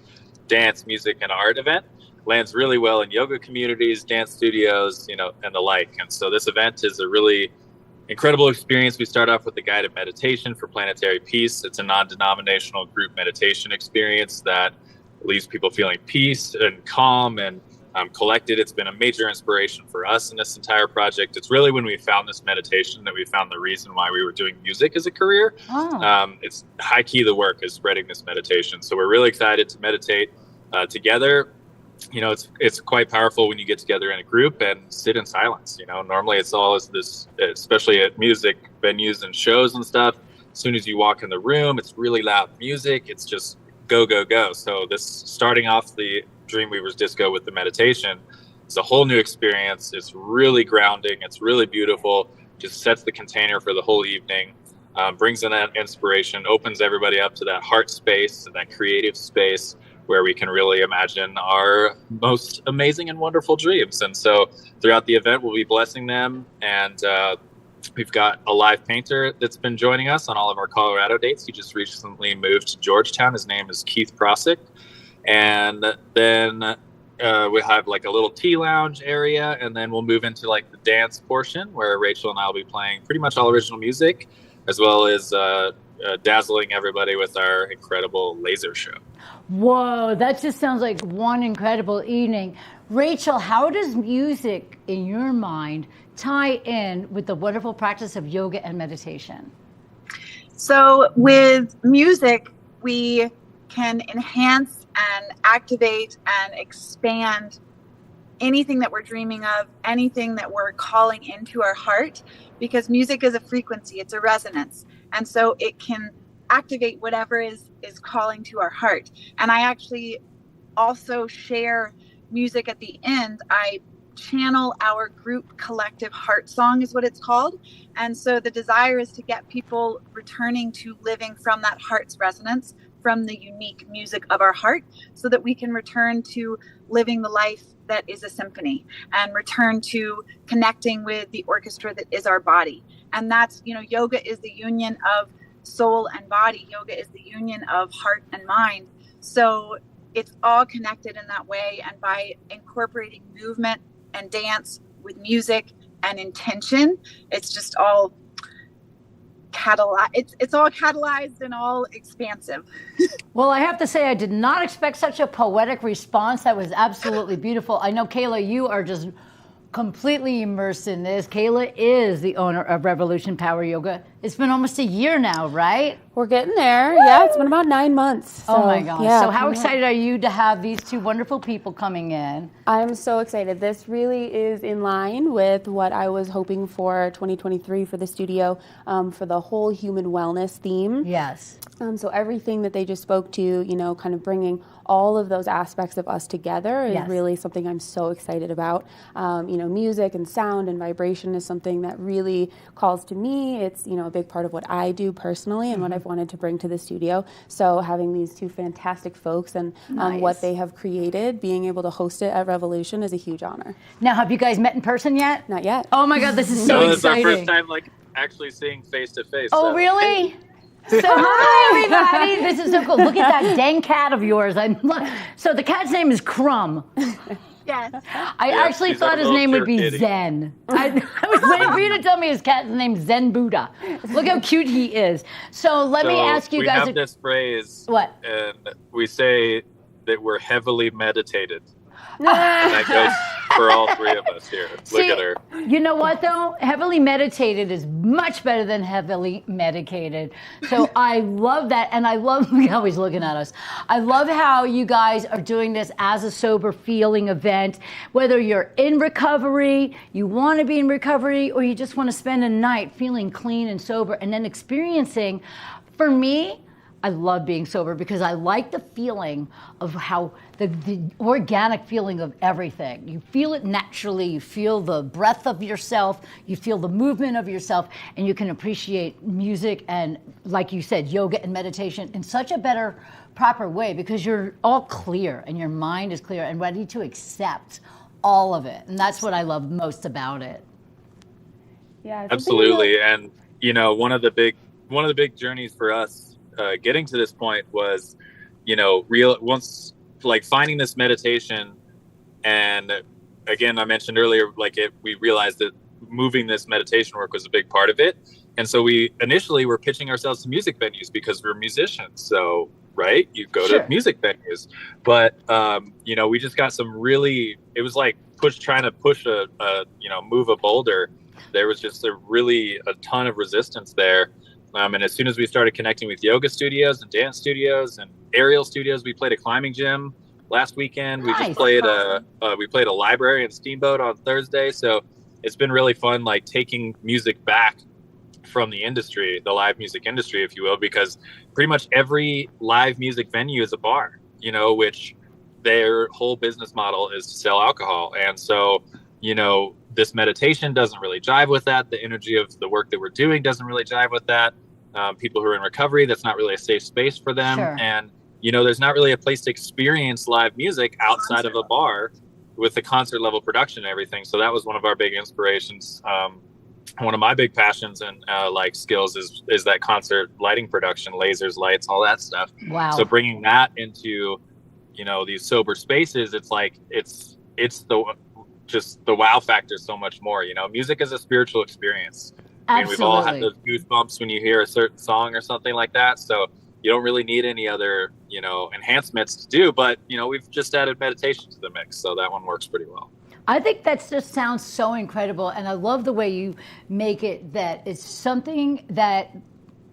dance, music, and art event, lands really well in yoga communities, dance studios, and the like. And so this event is a really incredible experience. We start off with a guided meditation for planetary peace. It's a non-denominational group meditation experience that leaves people feeling peace and calm and collected. It's been a major inspiration for us in this entire project. It's really when we found this meditation that we found the reason why we were doing music as a career. It's high key the work is spreading this meditation. So we're really excited to meditate together. It's quite powerful when you get together in a group and sit in silence. Normally it's all this, especially at music venues and shows and stuff. As soon as you walk in the room, it's really loud music. It's just go, go, go. So this starting off the Dreamweavers Disco with the meditation is a whole new experience. It's really grounding. It's really beautiful. Just sets the container for the whole evening, brings in that inspiration, opens everybody up to that heart space and that creative space where we can really imagine our most amazing and wonderful dreams. And so throughout the event, we'll be blessing them. And we've got a live painter that's been joining us on all of our Colorado dates. He just recently moved to Georgetown. His name is Keith Prosick. And then we have like a little tea lounge area, and then we'll move into like the dance portion where Rachel and I will be playing pretty much all original music, as well as dazzling everybody with our incredible laser show. Whoa, that just sounds like one incredible evening. Rachel, how does music, in your mind, tie in with the wonderful practice of yoga and meditation? So with music, we can enhance and activate and expand anything that we're dreaming of, anything that we're calling into our heart, because music is a frequency, it's a resonance. And so it can activate whatever is calling to our heart. And I actually also share music at the end. I channel our group collective heart song is what it's called. And so the desire is to get people returning to living from that heart's resonance, from the unique music of our heart, so that we can return to living the life that is a symphony and return to connecting with the orchestra that is our body. And that's, yoga is the union of soul and body. Yoga is the union of heart and mind. So it's all connected in that way. And by incorporating movement and dance with music and intention, it's just all it's all catalyzed and all expansive. Well, I have to say, I did not expect such a poetic response. That was absolutely beautiful. I know, Kayla, you are just completely immersed in this. Kayla is the owner of Revolution Power Yoga. It's been almost a year now, right? We're getting there. Yeah, it's been about 9 months. Oh my gosh. Yeah, so how excited are you to have these two wonderful people coming in? I'm so excited. This really is in line with what I was hoping for 2023 for the studio, for the whole human wellness theme. Yes. So everything that they just spoke to, kind of bringing all of those aspects of us together is really something I'm so excited about. Music and sound and vibration is something that really calls to me. It's, a big part of what I do personally and what I've wanted to bring to the studio. So having these two fantastic folks and what they have created, being able to host it at Revolution is a huge honor. Now, have you guys met in person yet? Not yet. Oh my God, this is so exciting. It's our first time actually seeing face to face. Oh, really? So hi everybody, this is so cool. Look at that dang cat of yours. So the cat's name is Crumb. Yes. I actually thought his name would be Zen. I was waiting for you to tell me his cat's name is Zen Buddha. Look how cute he is. So let me ask you guys. We have this phrase. What? And we say that we're heavily meditated. And that goes for all three of us here. Look at her. You know what, though? Heavily meditated is much better than heavily medicated. So I love that. And I love how he's looking at us. I love how you guys are doing this as a sober feeling event. Whether you're in recovery, you want to be in recovery, or you just want to spend a night feeling clean and sober and then experiencing, for me, I love being sober because I like the feeling of how the organic feeling of everything. You feel it naturally, you feel the breath of yourself, you feel the movement of yourself, and you can appreciate music and, like you said, yoga and meditation in such a better, proper way because you're all clear and your mind is clear and ready to accept all of it. And that's what I love most about it. Yeah, absolutely. And you know, one of the big journeys for us getting to this point was, you know, finding this meditation. And again, I mentioned earlier, we realized that moving this meditation work was a big part of it. And so we initially were pitching ourselves to music venues because we're musicians. So, right, you go to music venues. But, you know, we just got it was like trying to push move a boulder. There was just a ton of resistance there. And as soon as we started connecting with yoga studios and dance studios and aerial studios, we played a climbing gym last weekend. We just played a library and Steamboat on Thursday. So it's been really fun, like taking music back from the industry, the live music industry, if you will, because pretty much every live music venue is a bar, you know, which their whole business model is to sell alcohol. And so, you know, this meditation doesn't really jive with that. The energy of the work that we're doing doesn't really jive with that. People who are in recovery, that's not really a safe space for them. And you know, there's not really a place to experience live music outside of a bar with the concert level production and everything. So that was one of our big inspirations. One of my big passions and skills is that concert lighting production, lasers, lights, all that stuff. Wow. So bringing that into, you know, these sober spaces, it's like, it's the wow factor so much more. You know, music is a spiritual experience. I mean, we've all had those goosebumps when you hear a certain song or something like that. So you don't really need any other, you know, enhancements to do, but, you know, we've just added meditation to the mix. So that one works pretty well. I think that just sounds so incredible. And I love the way you make it that it's something that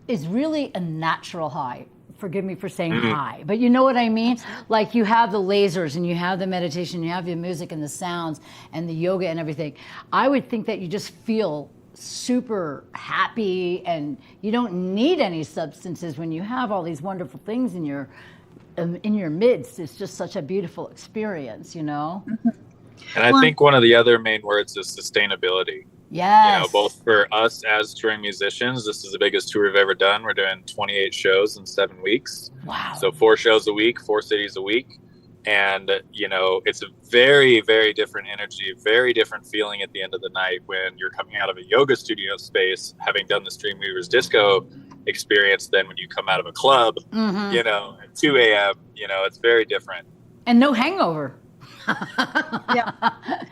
is really a natural high. Forgive me for saying high, but you know what I mean? Like you have the lasers and you have the meditation, you have the music and the sounds and the yoga and everything. I would think that you just feel super happy and you don't need any substances when you have all these wonderful things in your midst. It's just such a beautiful experience, you know? And I think one of the other main words is sustainability. Yes. You know, both for us as touring musicians, this is the biggest tour we've ever done. We're doing 28 shows in 7 weeks. Wow. So 4 shows a week, 4 cities a week. And, you know, it's a very, very different energy, very different feeling at the end of the night when you're coming out of a yoga studio space, having done the Dreamweavers disco experience, than when you come out of a club, you know, at 2 a.m., you know, it's very different. And no hangover. Yeah.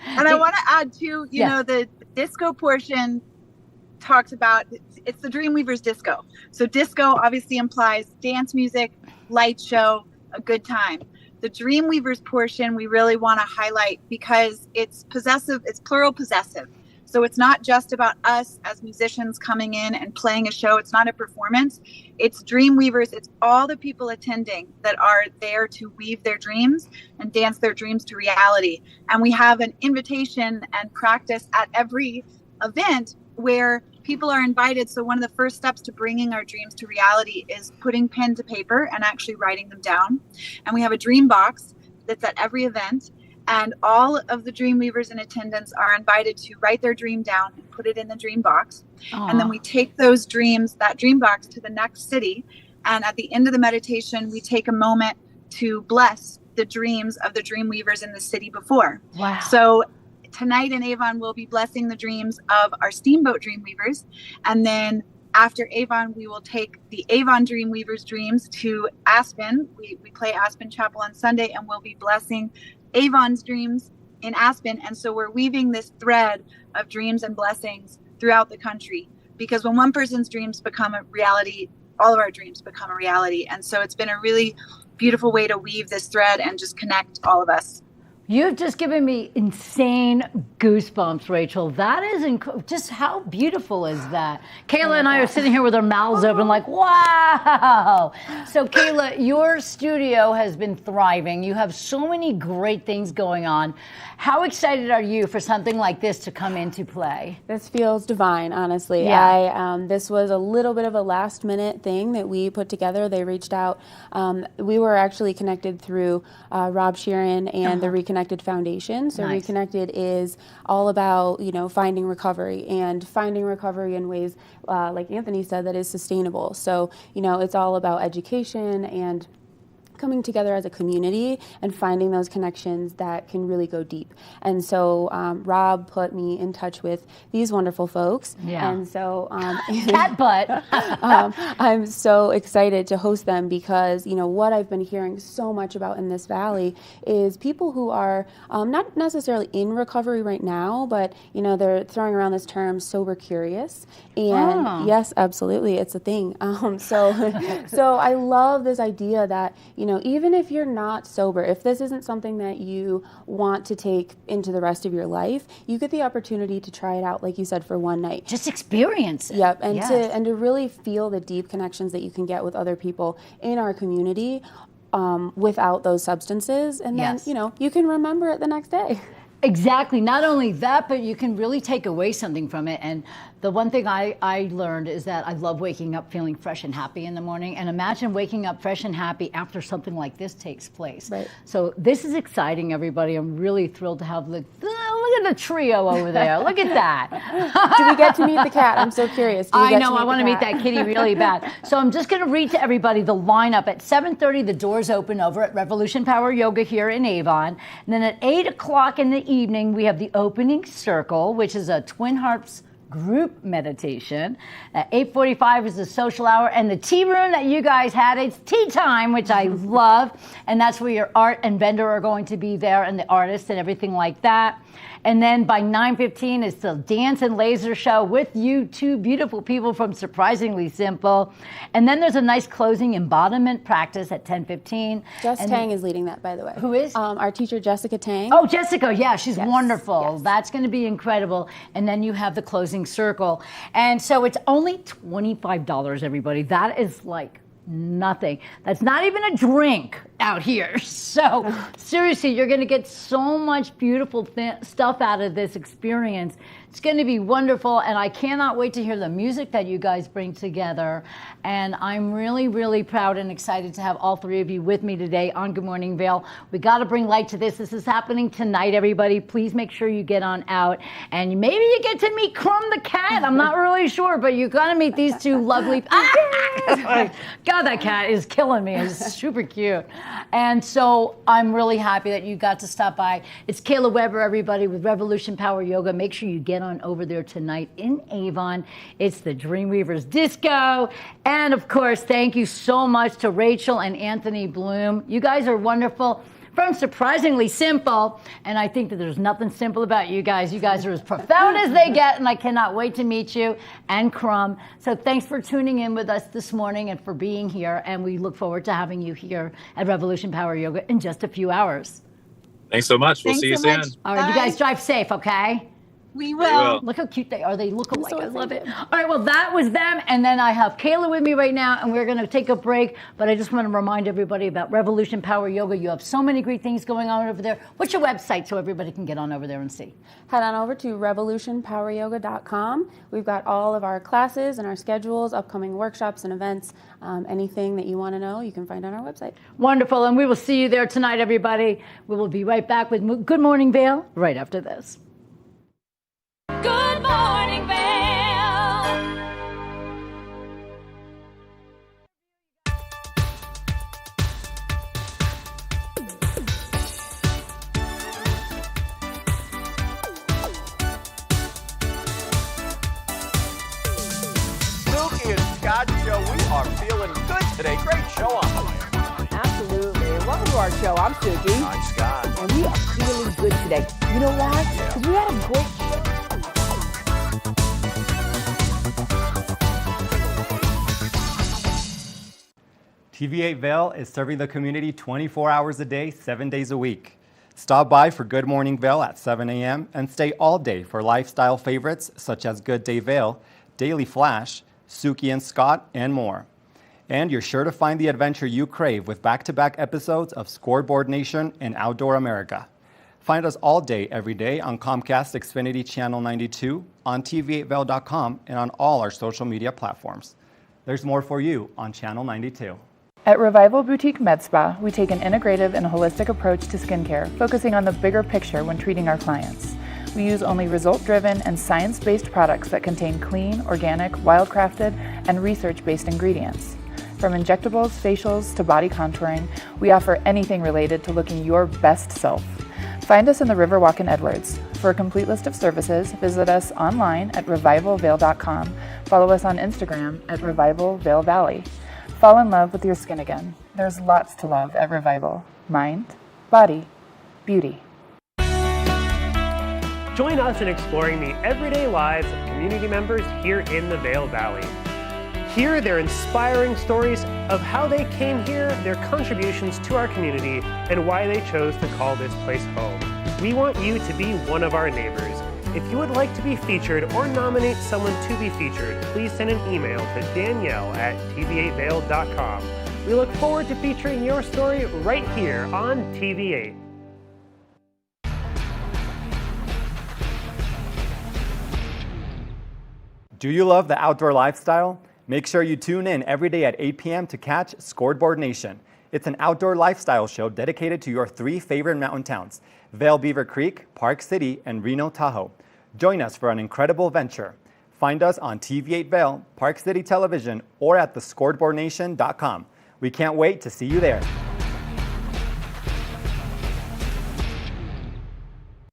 And I want to add too, you know, the disco portion talks about, it's the Dreamweavers disco. So disco obviously implies dance music, light show, a good time. The Dreamweavers portion we really want to highlight because it's possessive, it's plural possessive. So it's not just about us as musicians coming in and playing a show. It's not a performance. It's Dreamweavers. It's all the people attending that are there to weave their dreams and dance their dreams to reality. And we have an invitation and practice at every event where people are invited. So one of the first steps to bringing our dreams to reality is putting pen to paper and actually writing them down. And we have a dream box that's at every event. And all of the Dreamweavers in attendance are invited to write their dream down and put it in the dream box. Aww. And then we take those dreams, that dream box, to the next city. And at the end of the meditation, we take a moment to bless the dreams of the Dreamweavers in the city before. Wow. So tonight in Avon, we'll be blessing the dreams of our Steamboat Dreamweavers. And then after Avon, we will take the Avon Dreamweavers dreams to Aspen. We play Aspen Chapel on Sunday, and we'll be blessing Avon's dreams in Aspen. And so we're weaving this thread of dreams and blessings throughout the country, because when one person's dreams become a reality, all of our dreams become a reality. And so it's been a really beautiful way to weave this thread and just connect all of us. You've just given me insane goosebumps, Rachel. That is just how beautiful is that? Kayla and I are sitting here with our mouths open like, wow. So Kayla, your studio has been thriving. You have so many great things going on. How excited are you for something like this to come into play? This feels divine, honestly. Yeah. This was a little bit of a last minute thing that we put together. They reached out. We were actually connected through Rob Sheeran and the Reconnected Foundation. So Nice. Reconnected is all about, you know, finding recovery in ways, like Anthony said, that is sustainable. So, you know, it's all about education and coming together as a community and finding those connections that can really go deep. And so Rob put me in touch with these wonderful folks. Yeah. And so cat butt. I'm so excited to host them because, you know, what I've been hearing so much about in this valley is people who are not necessarily in recovery right now, but, you know, they're throwing around this term sober curious. And yes, absolutely, it's a thing. So I love this idea that, you know, even if you're not sober, if this isn't something that you want to take into the rest of your life, you get the opportunity to try it out, like you said, for one night. Just experience it. Yep, and to really feel the deep connections that you can get with other people in our community without those substances, and then, you know, you can remember it the next day. Exactly. Not only that, but you can really take away something from it. And the one thing I learned is that I love waking up feeling fresh and happy in the morning. And imagine waking up fresh and happy after something like this takes place. Right. So this is exciting, everybody. I'm really thrilled to have look at the trio over there. Look at that. Do we get to meet the cat? I'm so curious. I know. I want to meet that kitty really bad. So I'm just going to read to everybody the lineup. At 7:30, the doors open over at Revolution Power Yoga here in Avon. And then at 8 o'clock in the evening, we have the opening circle, which is a Twin Harps group meditation. At 8:45 is the social hour, and the tea room that you guys had, it's tea time, which I love. And that's where your art and vendor are going to be there, and the artists and everything like that. And then by 9:15 is the dance and laser show with you two beautiful people from Surprisingly Simple. And then there's a nice closing embodiment practice at 10:15. Jess Tang is leading that, by the way. Who is? Our teacher, Jessica Tang. Oh, Jessica, yeah, she's wonderful. Yes. That's going to be incredible. And then you have the closing circle. And so it's only $25, everybody. That is like nothing. That's not even a drink out here. So seriously, you're going to get so much beautiful stuff out of this experience. It's going to be wonderful, and I cannot wait to hear the music that you guys bring together. And I'm really, really proud and excited to have all three of you with me today on Good Morning Vail. We got to bring light to this. This is happening tonight, everybody. Please make sure you get on out, and maybe you get to meet Crumb the cat. I'm not really sure, but you're going to meet these two lovely. God, that cat is killing me. It's super cute. And so I'm really happy that you got to stop by. It's Kayla Weber, everybody, with Revolution Power Yoga. Make sure you get on over there tonight in Avon. It's the Dreamweavers Disco. And of course, thank you so much to Rachel and Anthony Bloom. You guys are wonderful. From Surprisingly Simple, and I think that there's nothing simple about you guys. You guys are as profound as they get, and I cannot wait to meet you, and Crumb. So thanks for tuning in with us this morning and for being here, and we look forward to having you here at Revolution Power Yoga in just a few hours. Thanks so much. We'll see you soon. All right, you guys drive safe, okay? We will. Look how cute they are. They look alike. I love it. All right, well, that was them. And then I have Kayla with me right now, and we're going to take a break. But I just want to remind everybody about Revolution Power Yoga. You have so many great things going on over there. What's your website so everybody can get on over there and see? Head on over to revolutionpoweryoga.com. We've got all of our classes and our schedules, upcoming workshops and events. Anything that you want to know, you can find on our website. Wonderful. And we will see you there tonight, everybody. We will be right back with Good Morning Vail right after this. Good morning, Vail. Suki and Scott show. We are feeling good today. Great show on the way. Absolutely. Welcome to our show. I'm Suki. I'm Scott. And we are feeling good today. You know why? Because we had a great show. TV8 Vail is serving the community 24 hours a day, 7 days a week. Stop by for Good Morning Vail at 7 a.m. and stay all day for lifestyle favorites such as Good Day Vail, Daily Flash, Suki and Scott, and more. And you're sure to find the adventure you crave with back-to-back episodes of Scoreboard Nation and Outdoor America. Find us all day, every day on Comcast Xfinity Channel 92, on TV8Vail.com, and on all our social media platforms. There's more for you on Channel 92. At Revival Boutique Med Spa, we take an integrative and holistic approach to skincare, focusing on the bigger picture when treating our clients. We use only result-driven and science-based products that contain clean, organic, wildcrafted, and research-based ingredients. From injectables, facials, to body contouring, we offer anything related to looking your best self. Find us in the Riverwalk in Edwards. For a complete list of services, visit us online at revivalvail.com. Follow us on Instagram at Revival Vail Valley. Fall in love with your skin again. There's lots to love at Revival. Mind, body, beauty. Join us in exploring the everyday lives of community members here in the Vail Valley. Hear their inspiring stories of how they came here, their contributions to our community, and why they chose to call this place home. We want you to be one of our neighbors. If you would like to be featured or nominate someone to be featured, please send an email to danielle@tv8vail.com. We look forward to featuring your story right here on TV8. Do you love the outdoor lifestyle? Make sure you tune in every day at 8 p.m. to catch Scoreboard Nation. It's an outdoor lifestyle show dedicated to your 3 favorite mountain towns, Vail Beaver Creek, Park City, and Reno Tahoe. Join us for an incredible venture. Find us on TV8 Vail, Park City Television, or at thescoreboardnation.com. We can't wait to see you there.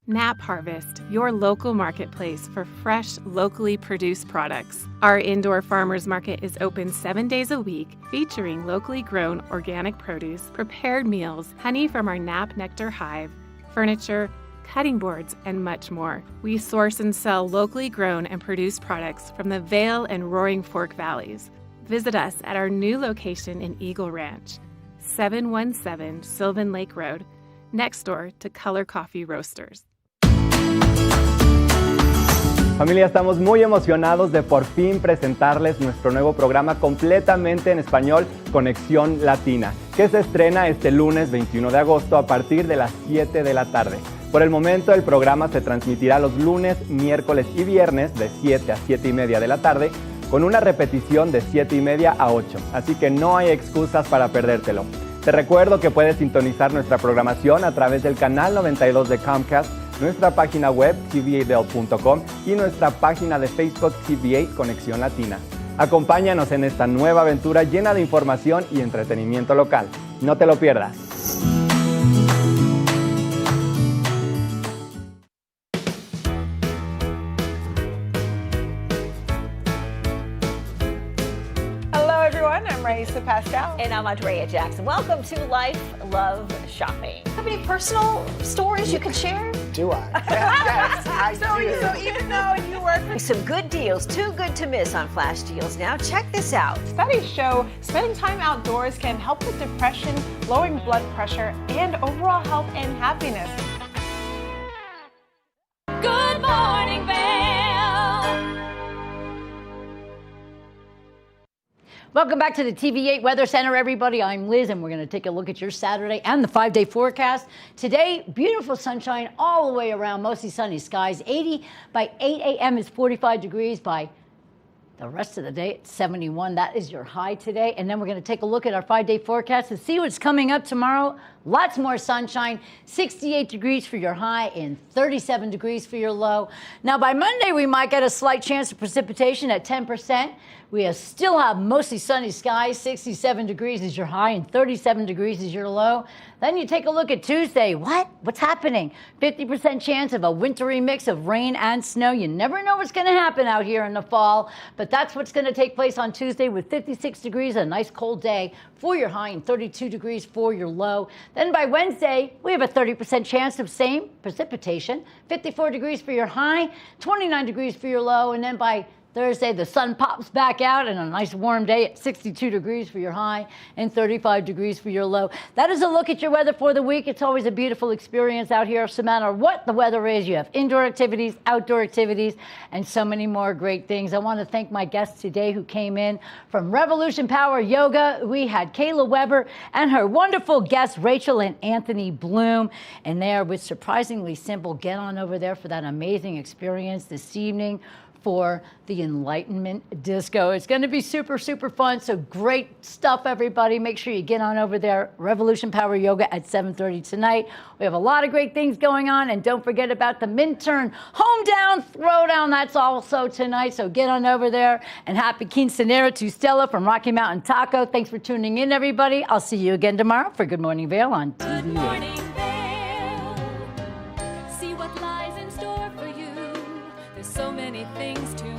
Nap Harvest, your local marketplace for fresh, locally produced products. Our indoor farmers market is open 7 days a week, featuring locally grown organic produce, prepared meals, honey from our Nap Nectar hive, furniture, cutting boards, and much more. We source and sell locally grown and produced products from the Vail and Roaring Fork Valleys. Visit us at our new location in Eagle Ranch, 717 Sylvan Lake Road, next door to Color Coffee Roasters. Familia, estamos muy emocionados de por fin presentarles nuestro nuevo programa completamente en español, Conexión Latina, que se estrena este lunes 21 de agosto a partir de las 7 de la tarde. Por el momento, el programa se transmitirá los lunes, miércoles y viernes de 7 a 7 y media de la tarde, con una repetición de 7 y media a 8, así que no hay excusas para perdértelo. Te recuerdo que puedes sintonizar nuestra programación a través del canal 92 de Comcast, nuestra página web tv8vail.com y nuestra página de Facebook TV8 Conexión Latina. Acompáñanos en esta nueva aventura llena de información y entretenimiento local. No te lo pierdas. Pascal. And I'm Andrea Jackson. Welcome to Life, Love, Shopping. Have any personal stories you can share? Do I? Yes, I do. So even though you work with some good deals, too good to miss on flash deals. Now check this out. Studies show spending time outdoors can help with depression, lowering blood pressure, and overall health and happiness. Good morning, Vail. Welcome back to the TV8 Weather Center, everybody. I'm Liz, and we're going to take a look at your Saturday and the 5-day forecast. Today, beautiful sunshine all the way around, mostly sunny skies. 80 by 8 a.m. is 45 degrees. By the rest of the day, it's 71. That is your high today. And then we're going to take a look at our 5-day forecast and see what's coming up tomorrow. Lots more sunshine, 68 degrees for your high and 37 degrees for your low. Now, by Monday, we might get a slight chance of precipitation at 10%. We still have mostly sunny skies, 67 degrees is your high and 37 degrees is your low. Then you take a look at Tuesday. What's happening? 50% chance of a wintry mix of rain and snow. You never know what's going to happen out here in the fall, but that's what's going to take place on Tuesday with 56 degrees, a nice cold day for your high and 32 degrees for your low. Then by Wednesday, we have a 30% chance of same precipitation, 54 degrees for your high, 29 degrees for your low, and then by Thursday, the sun pops back out and a nice warm day at 62 degrees for your high and 35 degrees for your low. That is a look at your weather for the week. It's always a beautiful experience out here, so no matter what the weather is, you have indoor activities, outdoor activities, and so many more great things. I want to thank my guests today who came in from Revolution Power Yoga. We had Kayla Weber and her wonderful guests, Rachel and Anthony Bloom. And they are with Surprisingly Simple. Get on over there for that amazing experience this evening for the Enlightenment Disco. It's going to be super, super fun. So great stuff, everybody. Make sure you get on over there. Revolution Power Yoga at 7:30 tonight. We have a lot of great things going on. And don't forget about the Minturn Home Down Throwdown. That's also tonight. So get on over there. And happy quinceanera to Stella from Rocky Mountain Taco. Thanks for tuning in, everybody. I'll see you again tomorrow for Good Morning Vail on TV. Good morning, Vail. See what lies in store for you. There's so many things to